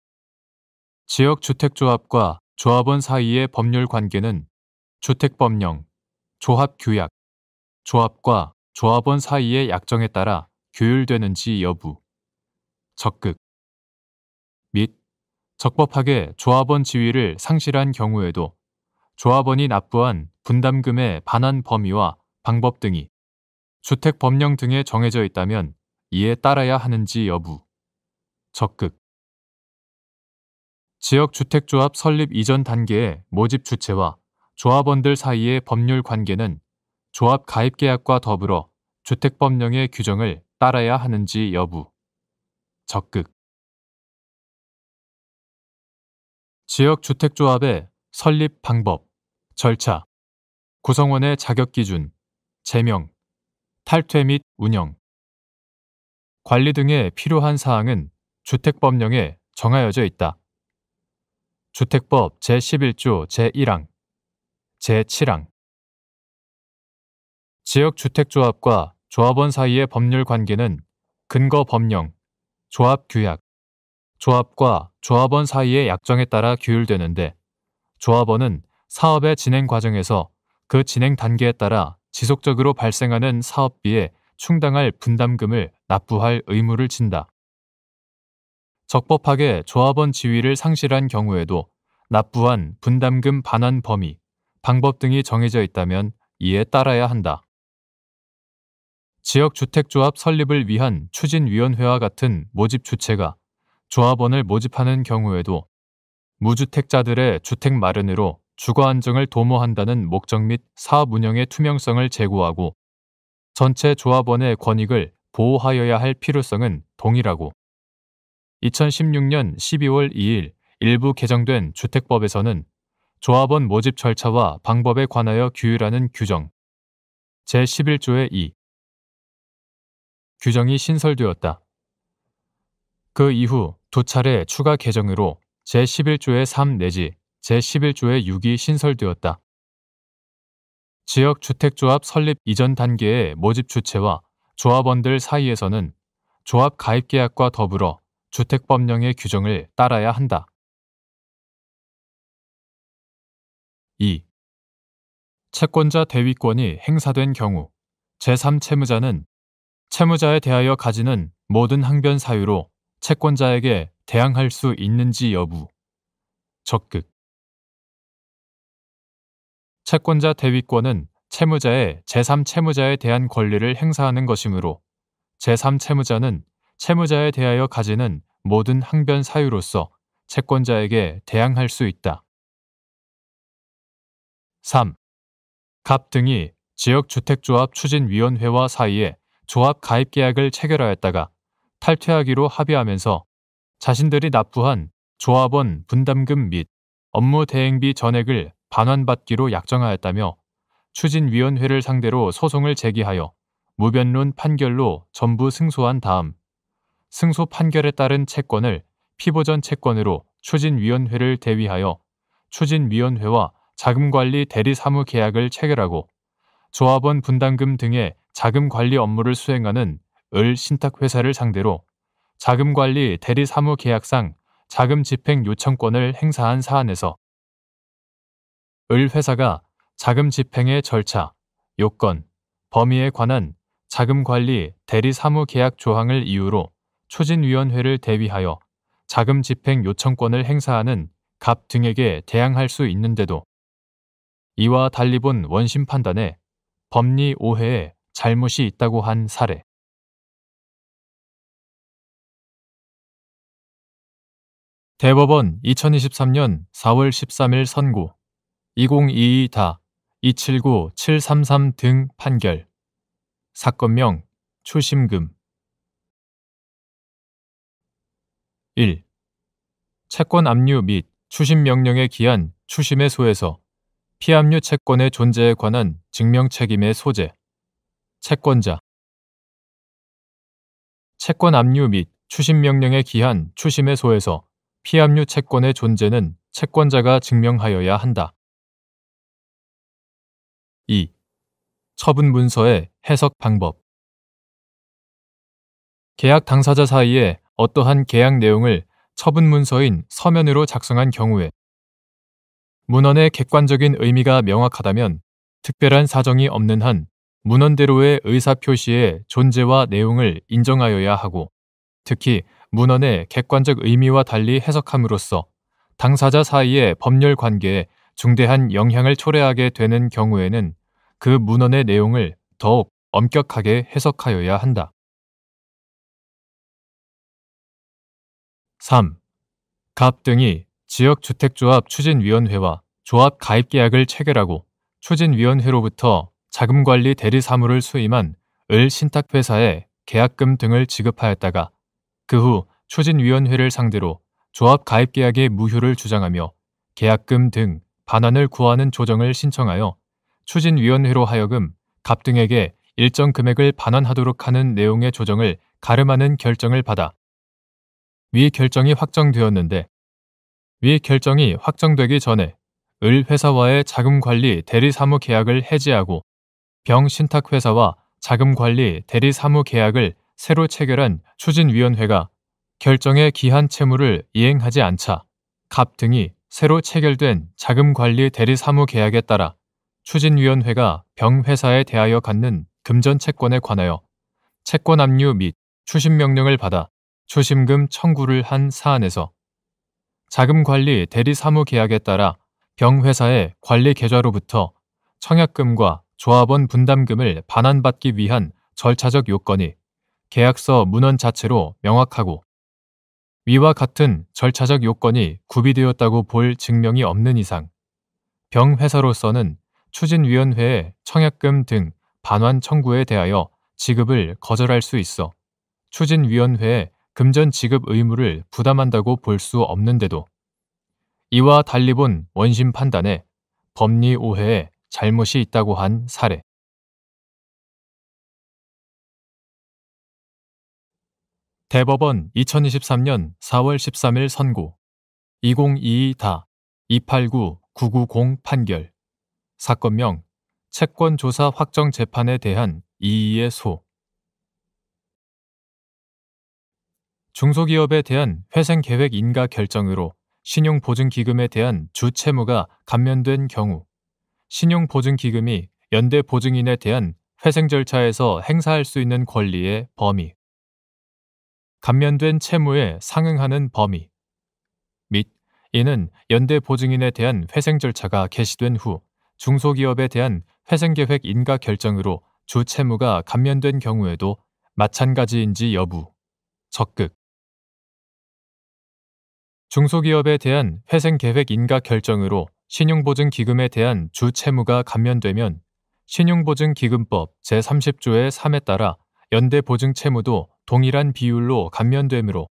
지역주택조합과 조합원 사이의 법률 관계는 주택법령, 조합규약, 조합과 조합원 사이의 약정에 따라 규율되는지 여부 적극 및 적법하게 조합원 지위를 상실한 경우에도 조합원이 납부한 분담금의 반환 범위와 방법 등이 주택법령 등에 정해져 있다면 이에 따라야 하는지 여부 적극 지역주택조합 설립 이전 단계의 모집 주체와 조합원들 사이의 법률 관계는 조합 가입계약과 더불어 주택법령의 규정을 따라야 하는지 여부 적극 지역주택조합의 설립 방법, 절차, 구성원의 자격기준, 제명, 탈퇴 및 운영, 관리 등에 필요한 사항은 주택법령에 정하여져 있다. 주택법 제11조 제1항, 제7항 지역주택조합과 조합원 사이의 법률 관계는 근거법령, 조합규약, 조합과 조합원 사이의 약정에 따라 규율되는데 조합원은 사업의 진행 과정에서 그 진행 단계에 따라 지속적으로 발생하는 사업비에 충당할 분담금을 납부할 의무를 진다. 적법하게 조합원 지위를 상실한 경우에도 납부한 분담금 반환 범위, 방법 등이 정해져 있다면 이에 따라야 한다. 지역주택조합 설립을 위한 추진위원회와 같은 모집 주체가 조합원을 모집하는 경우에도 무주택자들의 주택 마련으로 주거 안정을 도모한다는 목적 및 사업 운영의 투명성을 제고하고 전체 조합원의 권익을 보호하여야 할 필요성은 동일하고 2016년 12월 2일 일부 개정된 주택법에서는 조합원 모집 절차와 방법에 관하여 규율하는 규정 제11조의 2 규정이 신설되었다. 그 이후 두 차례 추가 개정으로 제11조의 3 내지 제11조의 6이 신설되었다. 지역주택조합 설립 이전 단계의 모집 주체와 조합원들 사이에서는 조합 가입계약과 더불어 주택법령의 규정을 따라야 한다. 2. 채권자 대위권이 행사된 경우 제3채무자는 채무자에 대하여 가지는 모든 항변 사유로 채권자에게 대항할 수 있는지 여부. 적극. 채권자 대위권은 채무자의 제3채무자에 대한 권리를 행사하는 것이므로 제3채무자는 채무자에 대하여 가지는 모든 항변 사유로서 채권자에게 대항할 수 있다. 3. 갑 등이 지역주택조합 추진위원회와 사이에 조합 가입 계약을 체결하였다가 탈퇴하기로 합의하면서 자신들이 납부한 조합원 분담금 및 업무 대행비 전액을 반환받기로 약정하였다며 추진위원회를 상대로 소송을 제기하여 무변론 판결로 전부 승소한 다음 승소 판결에 따른 채권을 피보전 채권으로 추진위원회를 대위하여 추진위원회와 자금관리 대리사무 계약을 체결하고 조합원 분담금 등의 자금관리 업무를 수행하는 을 신탁회사를 상대로 자금관리 대리사무 계약상 자금집행 요청권을 행사한 사안에서 을 회사가 자금집행의 절차, 요건, 범위에 관한 자금관리 대리사무 계약 조항을 이유로 추진위원회를 대위하여 자금집행 요청권을 행사하는 갑 등에게 대항할 수 있는데도 이와 달리 본 원심 판단에 법리 오해에 잘못이 있다고 한 사례. 대법원 2023년 4월 13일 선고 2022-279733 등 판결. 사건명 추심금. 1. 채권 압류 및 추심 명령에 기한 추심의 소에서 피압류 채권의 존재에 관한 증명 책임의 소재. 채권자. 채권 압류 및 추심 명령에 기한 추심의 소에서 피압류 채권의 존재는 채권자가 증명하여야 한다. 2. 처분 문서의 해석 방법. 계약 당사자 사이에 어떠한 계약 내용을 처분 문서인 서면으로 작성한 경우에 문헌의 객관적인 의미가 명확하다면 특별한 사정이 없는 한 문헌대로의 의사표시의 존재와 내용을 인정하여야 하고 특히 문헌의 객관적 의미와 달리 해석함으로써 당사자 사이의 법률 관계에 중대한 영향을 초래하게 되는 경우에는 그 문헌의 내용을 더욱 엄격하게 해석하여야 한다. 3. 갑 등이 지역주택조합 추진위원회와 조합 가입계약을 체결하고 추진위원회로부터 자금관리 대리사무를 수임한 을 신탁회사에 계약금 등을 지급하였다가 그 후 추진위원회를 상대로 조합 가입계약의 무효를 주장하며 계약금 등 반환을 구하는 조정을 신청하여 추진위원회로 하여금 갑 등에게 일정 금액을 반환하도록 하는 내용의 조정을 가름하는 결정을 받아 위 결정이 확정되었는데 위 결정이 확정되기 전에 을 회사와의 자금관리 대리사무 계약을 해지하고 병 신탁회사와 자금관리 대리사무 계약을 새로 체결한 추진위원회가 결정에 기한 채무를 이행하지 않자 갑 등이 새로 체결된 자금관리 대리사무 계약에 따라 추진위원회가 병 회사에 대하여 갖는 금전 채권에 관하여 채권 압류 및 추심 명령을 받아 추심금 청구를 한 사안에서 자금관리 대리사무 계약에 따라 병 회사의 관리 계좌로부터 청약금과 조합원 분담금을 반환받기 위한 절차적 요건이 계약서 문헌 자체로 명확하고 위와 같은 절차적 요건이 구비되었다고 볼 증명이 없는 이상 병 회사로서는 추진위원회의 청약금 등 반환 청구에 대하여 지급을 거절할 수 있어 추진위원회의 금전 지급 의무를 부담한다고 볼 수 없는데도 이와 달리 본 원심 판단에 법리 오해에 잘못이 있다고 한 사례. 대법원 2023년 4월 13일 선고 2022-289990 판결. 사건명 채권조사 확정 재판에 대한 이의의 소. 중소기업에 대한 회생계획 인가 결정으로 신용보증기금에 대한 주채무가 감면된 경우 신용보증기금이 연대보증인에 대한 회생 절차에서 행사할 수 있는 권리의 범위 감면된 채무에 상응하는 범위 및 이는 연대 보증인에 대한 회생 절차가 개시된 후 중소기업에 대한 회생계획 인가 결정으로 주 채무가 감면된 경우에도 마찬가지인지 여부. 적극. 중소기업에 대한 회생계획 인가 결정으로 신용보증기금에 대한 주 채무가 감면되면 신용보증기금법 제30조의 3에 따라 연대보증 채무도 동일한 비율로 감면되므로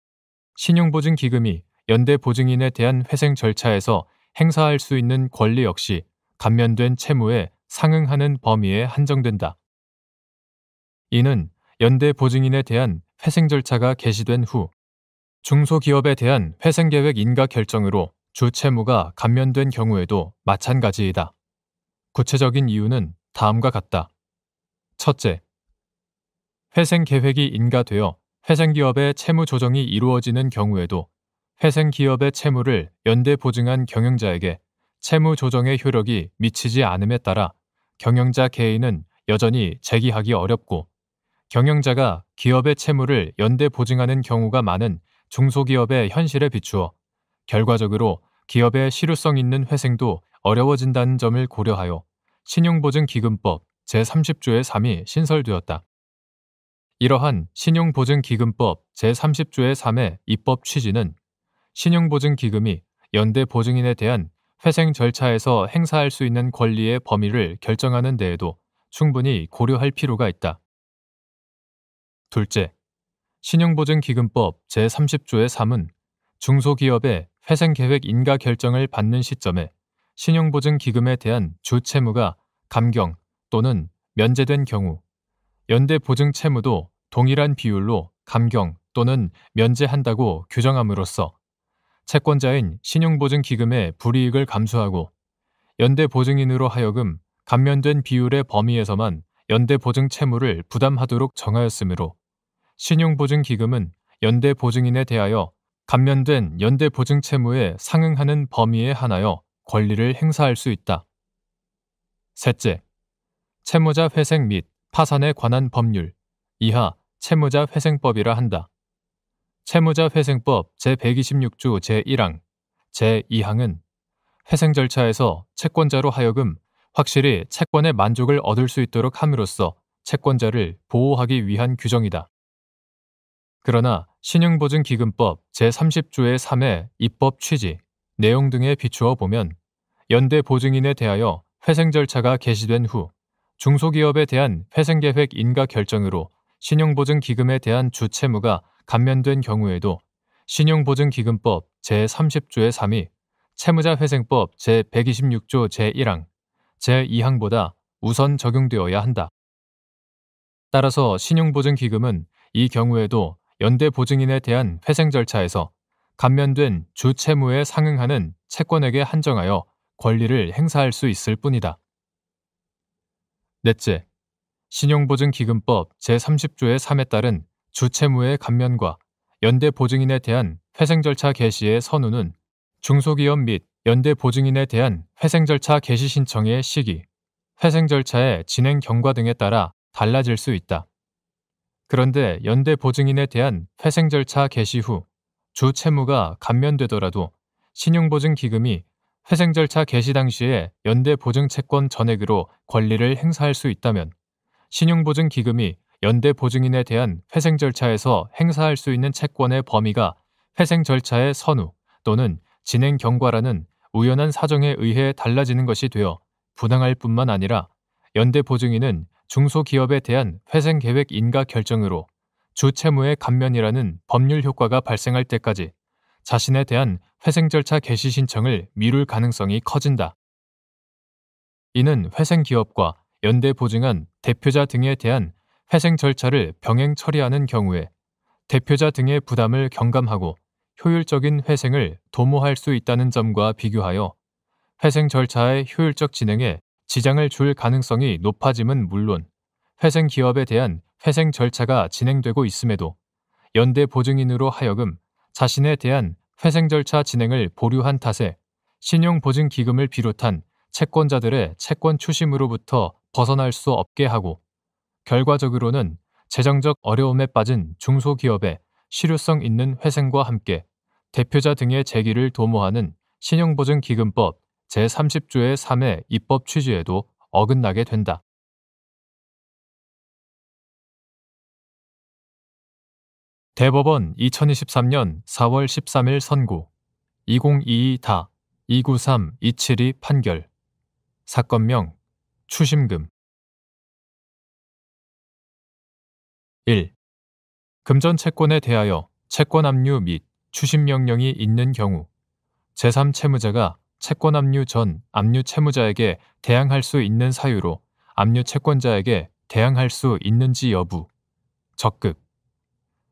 신용보증기금이 연대보증인에 대한 회생 절차에서 행사할 수 있는 권리 역시 감면된 채무에 상응하는 범위에 한정된다. 이는 연대보증인에 대한 회생 절차가 개시된 후 중소기업에 대한 회생계획 인가 결정으로 주 채무가 감면된 경우에도 마찬가지이다. 구체적인 이유는 다음과 같다. 첫째, 회생계획이 인가되어 회생기업의 채무 조정이 이루어지는 경우에도 회생기업의 채무를 연대 보증한 경영자에게 채무 조정의 효력이 미치지 않음에 따라 경영자 개인은 여전히 제기하기 어렵고 경영자가 기업의 채무를 연대 보증하는 경우가 많은 중소기업의 현실에 비추어 결과적으로 기업의 실효성 있는 회생도 어려워진다는 점을 고려하여 신용보증기금법 제30조의 3이 신설되었다. 이러한 신용보증기금법 제30조의 3의 입법 취지는 신용보증기금이 연대 보증인에 대한 회생 절차에서 행사할 수 있는 권리의 범위를 결정하는 데에도 충분히 고려할 필요가 있다. 둘째, 신용보증기금법 제30조의 3은 중소기업의 회생계획 인가 결정을 받는 시점에 신용보증기금에 대한 주 채무가 감경 또는 면제된 경우 연대보증 채무도 동일한 비율로 감경 또는 면제한다고 규정함으로써 채권자인 신용보증기금의 불이익을 감수하고 연대보증인으로 하여금 감면된 비율의 범위에서만 연대보증 채무를 부담하도록 정하였으므로 신용보증기금은 연대보증인에 대하여 감면된 연대보증 채무에 상응하는 범위에 한하여 권리를 행사할 수 있다. 셋째, 채무자 회생 및 파산에 관한 법률 이하 채무자 회생법이라 한다. 채무자 회생법 제126조 제1항, 제2항은 회생 절차에서 채권자로 하여금 확실히 채권의 만족을 얻을 수 있도록 함으로써 채권자를 보호하기 위한 규정이다. 그러나 신용보증기금법 제30조의 3의 입법 취지, 내용 등에 비추어 보면 연대 보증인에 대하여 회생 절차가 개시된 후 중소기업에 대한 회생계획 인가 결정으로 신용보증기금에 대한 주 채무가 감면된 경우에도 신용보증기금법 제30조의 3이 채무자 회생법 제126조 제1항, 제2항보다 우선 적용되어야 한다. 따라서 신용보증기금은 이 경우에도 연대보증인에 대한 회생 절차에서 감면된 주 채무에 상응하는 채권에게 한정하여 권리를 행사할 수 있을 뿐이다. 넷째, 신용보증기금법 제30조의 3에 따른 주채무의 감면과 연대보증인에 대한 회생 절차 개시의 선우는 중소기업 및 연대보증인에 대한 회생 절차 개시 신청의 시기, 회생 절차의 진행 경과 등에 따라 달라질 수 있다. 그런데 연대보증인에 대한 회생 절차 개시 후 주채무가 감면되더라도 신용보증기금이 회생 절차 개시 당시에 연대보증채권 전액으로 권리를 행사할 수 있다면 신용보증기금이 연대보증인에 대한 회생 절차에서 행사할 수 있는 채권의 범위가 회생 절차의 선우 또는 진행 경과라는 우연한 사정에 의해 달라지는 것이 되어 부당할 뿐만 아니라 연대보증인은 중소기업에 대한 회생계획 인가 결정으로 주채무의 감면이라는 법률 효과가 발생할 때까지 자신에 대한 회생 절차 개시 신청을 미룰 가능성이 커진다. 이는 회생기업과 연대보증한 대표자 등에 대한 회생 절차를 병행 처리하는 경우에 대표자 등의 부담을 경감하고 효율적인 회생을 도모할 수 있다는 점과 비교하여 회생 절차의 효율적 진행에 지장을 줄 가능성이 높아짐은 물론 회생 기업에 대한 회생 절차가 진행되고 있음에도 연대 보증인으로 하여금 자신에 대한 회생 절차 진행을 보류한 탓에 신용보증기금을 비롯한 채권자들의 채권 추심으로부터 벗어날 수 없게 하고 결과적으로는 재정적 어려움에 빠진 중소기업의 실효성 있는 회생과 함께 대표자 등의 재기를 도모하는 신용보증기금법 제30조의 3의 입법 취지에도 어긋나게 된다. 대법원 2023년 4월 13일 선고 2022-293-272 판결 사건명 추심금 1. 금전 채권에 대하여 채권 압류 및 추심 명령이 있는 경우 제3채무자가 채권 압류 전 압류 채무자에게 대항할 수 있는 사유로 압류 채권자에게 대항할 수 있는지 여부 적극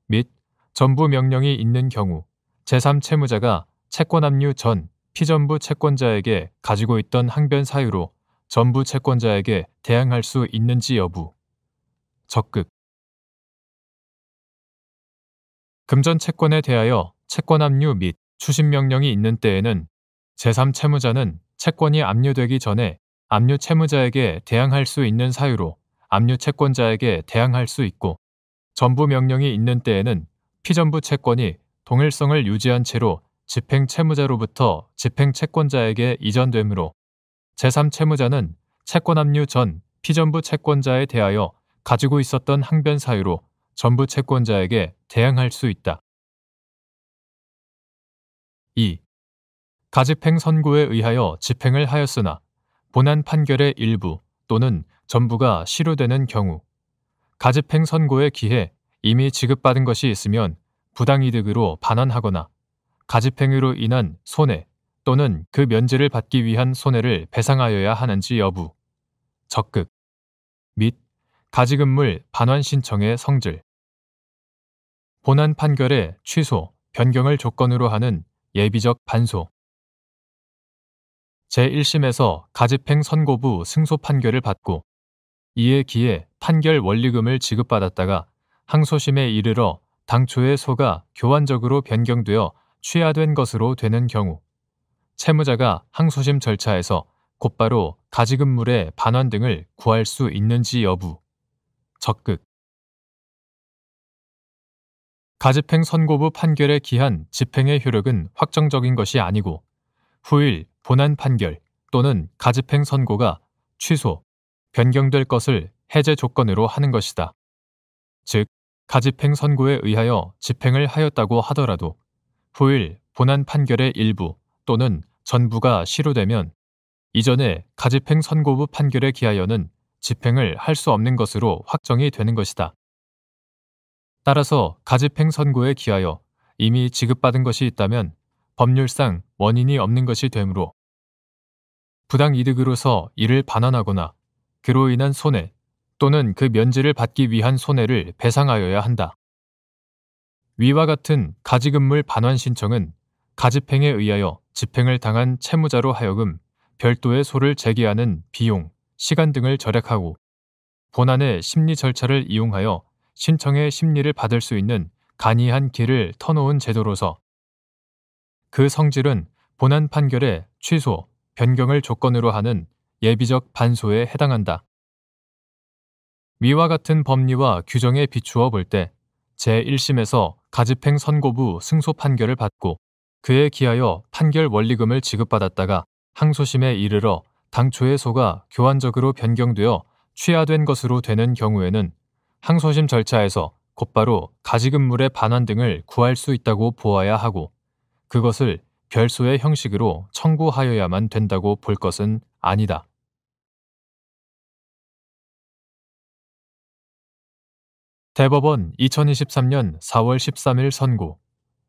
및 전부 명령이 있는 경우 제3채무자가 채권 압류 전 피전부 채권자에게 가지고 있던 항변 사유로 전부 채권자에게 대항할 수 있는지 여부 적극 금전 채권에 대하여 채권 압류 및 추심 명령이 있는 때에는 제3채무자는 채권이 압류되기 전에 압류 채무자에게 대항할 수 있는 사유로 압류 채권자에게 대항할 수 있고 전부 명령이 있는 때에는 피전부 채권이 동일성을 유지한 채로 집행채무자로부터 집행채권자에게 이전되므로 제3채무자는 채권 압류 전 피전부 채권자에 대하여 가지고 있었던 항변 사유로 전부 채권자에게 대항할 수 있다. 2. 가집행 선고에 의하여 집행을 하였으나 본안 판결의 일부 또는 전부가 실효되는 경우 가집행 선고에 기해 이미 지급받은 것이 있으면 부당이득으로 반환하거나 가집행으로 인한 손해 또는 그 면제를 받기 위한 손해를 배상하여야 하는지 여부 적극 및 가지급물 반환 신청의 성질 본안 판결의 취소, 변경을 조건으로 하는 예비적 반소 제1심에서 가집행 선고부 승소 판결을 받고 이에 기해 판결 원리금을 지급받았다가 항소심에 이르러 당초의 소가 교환적으로 변경되어 취하된 것으로 되는 경우 채무자가 항소심 절차에서 곧바로 가지급물의 반환 등을 구할 수 있는지 여부 적극 가집행 선고부 판결에 기한 집행의 효력은 확정적인 것이 아니고 후일 본안 판결 또는 가집행 선고가 취소, 변경될 것을 해제 조건으로 하는 것이다. 즉, 가집행 선고에 의하여 집행을 하였다고 하더라도 후일 본안 판결의 일부 또는 전부가 실효되면 이전에 가집행 선고부 판결에 기하여는 집행을 할 수 없는 것으로 확정이 되는 것이다. 따라서 가집행 선고에 기하여 이미 지급받은 것이 있다면 법률상 원인이 없는 것이 되므로 부당이득으로서 이를 반환하거나 그로 인한 손해 또는 그 면제를 받기 위한 손해를 배상하여야 한다. 위와 같은 가지급물 반환 신청은 가집행에 의하여 집행을 당한 채무자로 하여금 별도의 소를 제기하는 비용, 시간 등을 절약하고 본안의 심리 절차를 이용하여 신청의 심리를 받을 수 있는 간이한 길을 터놓은 제도로서 그 성질은 본안 판결의 취소, 변경을 조건으로 하는 예비적 반소에 해당한다. 위와 같은 법리와 규정에 비추어 볼 때 제1심에서 가집행 선고부 승소 판결을 받고 그에 기하여 판결 원리금을 지급받았다가 항소심에 이르러 당초의 소가 교환적으로 변경되어 취하된 것으로 되는 경우에는 항소심 절차에서 곧바로 가지급물의 반환 등을 구할 수 있다고 보아야 하고 그것을 별소의 형식으로 청구하여야만 된다고 볼 것은 아니다. 대법원 2023년 4월 13일 선고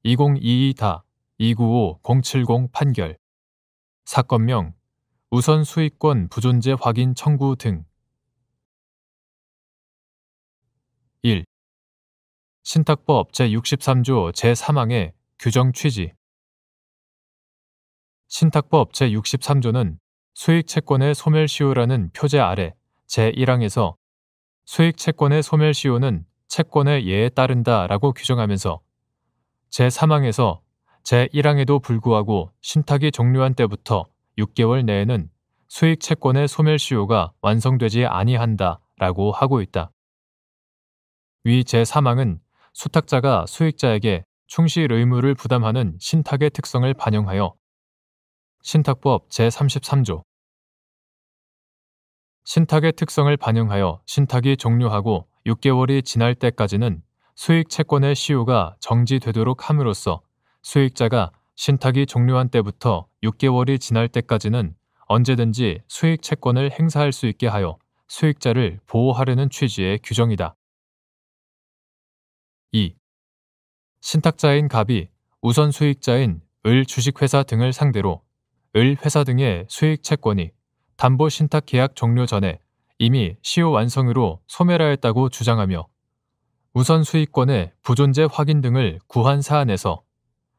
2022-295-070 판결 사건명 우선 수익권 부존재 확인 청구 등 1. 신탁법 제63조 제3항의 규정 취지 신탁법 제63조는 수익채권의 소멸시효라는 표제 아래 제1항에서 수익채권의 소멸시효는 채권의 예에 따른다라고 규정하면서 제3항에서 제1항에도 불구하고 신탁이 종료한 때부터 6개월 내에는 수익채권의 소멸시효가 완성되지 아니한다라고 하고 있다. 위 제3항은 수탁자가 수익자에게 충실 의무를 부담하는 신탁의 특성을 반영하여 신탁법 제33조 신탁의 특성을 반영하여 신탁이 종료하고 6개월이 지날 때까지는 수익 채권의 시효가 정지되도록 함으로써 수익자가 신탁이 종료한 때부터 6개월이 지날 때까지는 언제든지 수익 채권을 행사할 수 있게 하여 수익자를 보호하려는 취지의 규정이다. 2. 신탁자인 갑이 우선 수익자인 을 주식회사 등을 상대로 을 회사 등의 수익 채권이 담보 신탁 계약 종료 전에 이미 시효 완성으로 소멸하였다고 주장하며 우선 수익권의 부존재 확인 등을 구한 사안에서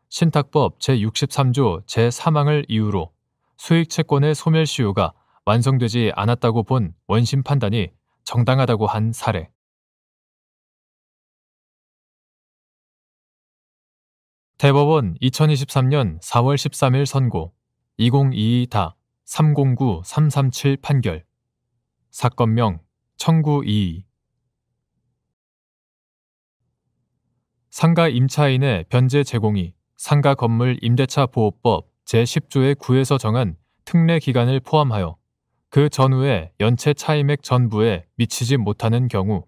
신탁법 제63조 제3항을 이유로 수익 채권의 소멸 시효가 완성되지 않았다고 본 원심 판단이 정당하다고 한 사례. 대법원 2023년 4월 13일 선고 2022-309337 판결 사건명 청구 2 상가 임차인의 변제 제공이 상가 건물 임대차 보호법 제10조의 9에서 정한 특례 기간을 포함하여 그 전후의 연체 차임액 전부에 미치지 못하는 경우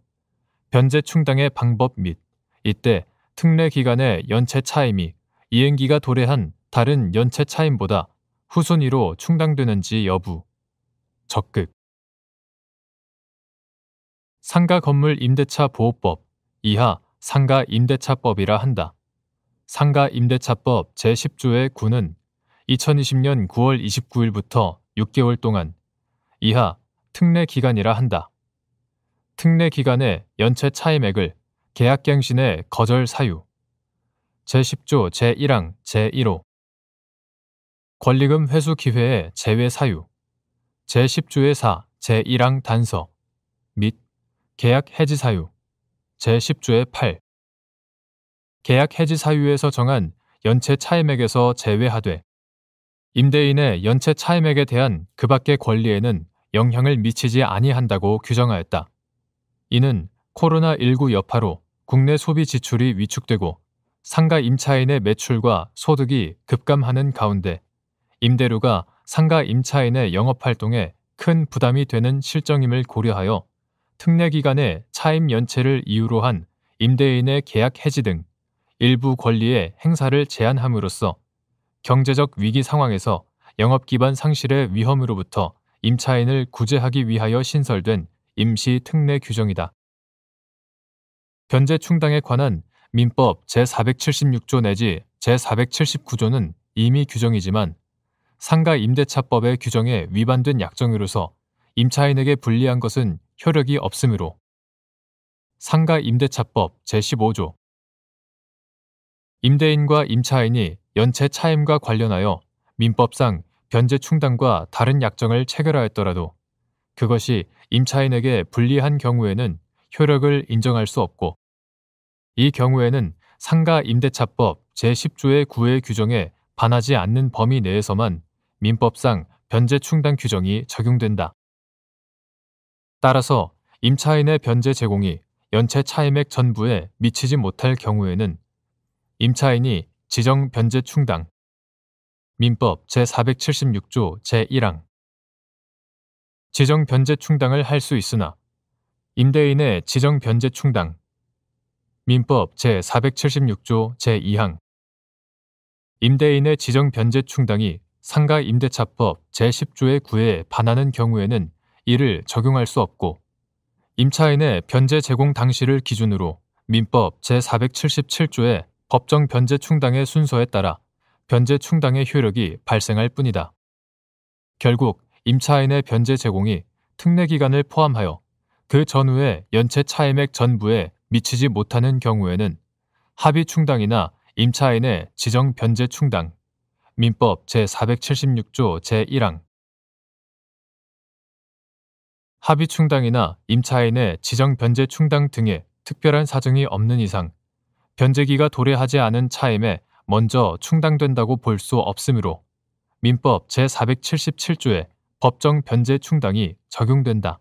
변제 충당의 방법 및 이때 특례 기간의 연체 차임이 이행기가 도래한 다른 연체 차임보다 후순위로 충당되는지 여부 적극 상가 건물 임대차 보호법 이하 상가 임대차법이라 한다. 상가 임대차법 제10조의 9는 2020년 9월 29일부터 6개월 동안 이하 특례 기간이라 한다. 특례 기간의 연체 차임액을 계약갱신의 거절 사유 제10조 제1항 제1호 권리금 회수 기회의 제외 사유 제10조의 4 제1항 단서 및 계약 해지 사유 제10조의 8 계약 해지 사유에서 정한 연체 차임액에서 제외하되 임대인의 연체 차임액에 대한 그 밖의 권리에는 영향을 미치지 아니한다고 규정하였다. 이는 코로나19 여파로 국내 소비 지출이 위축되고 상가 임차인의 매출과 소득이 급감하는 가운데 임대료가 상가 임차인의 영업활동에 큰 부담이 되는 실정임을 고려하여 특례 기간의 차임 연체를 이유로 한 임대인의 계약 해지 등 일부 권리의 행사를 제한함으로써 경제적 위기 상황에서 영업 기반 상실의 위험으로부터 임차인을 구제하기 위하여 신설된 임시 특례 규정이다. 변제 충당에 관한 민법 제476조 내지 제479조는 이미 규정이지만 상가 임대차법의 규정에 위반된 약정으로서 임차인에게 불리한 것은 효력이 없으므로 상가 임대차법 제15조 임대인과 임차인이 연체 차임과 관련하여 민법상 변제 충당과 다른 약정을 체결하였더라도 그것이 임차인에게 불리한 경우에는 효력을 인정할 수 없고 이 경우에는 상가 임대차법 제10조의 9의 규정에 반하지 않는 범위 내에서만 민법상 변제 충당 규정이 적용된다. 따라서 임차인의 변제 제공이 연체 차임액 전부에 미치지 못할 경우에는 임차인이 지정 변제 충당 민법 제476조 제1항 지정 변제 충당을 할 수 있으나 임대인의 지정 변제 충당 민법 제476조 제2항 임대인의 지정 변제 충당이 상가 임대차법 제10조의 9에 반하는 경우에는 이를 적용할 수 없고 임차인의 변제 제공 당시를 기준으로 민법 제477조의 법정 변제 충당의 순서에 따라 변제 충당의 효력이 발생할 뿐이다. 결국 임차인의 변제 제공이 특례 기간을 포함하여 그 전후의 연체 차임액 전부에 미치지 못하는 경우에는 합의 충당이나 임차인의 지정 변제 충당 민법 제476조 제1항 합의 충당이나 임차인의 지정 변제 충당 등의 특별한 사정이 없는 이상 변제기가 도래하지 않은 차임에 먼저 충당된다고 볼 수 없으므로 민법 제477조의 법정 변제 충당이 적용된다.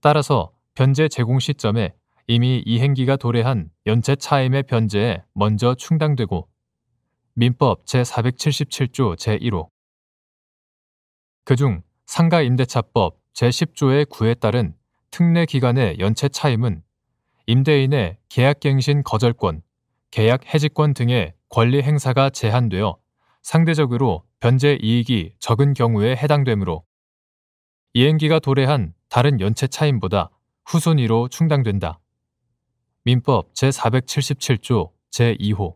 따라서 변제 제공 시점에 이미 이행기가 도래한 연체 차임의 변제에 먼저 충당되고 민법 제477조 제1호 그중 상가임대차법 제10조의 9에 따른 특례 기간의 연체 차임은 임대인의 계약갱신 거절권, 계약 해지권 등의 권리 행사가 제한되어 상대적으로 변제 이익이 적은 경우에 해당되므로 이행기가 도래한 다른 연체 차임보다 후순위로 충당된다. 민법 제477조 제2호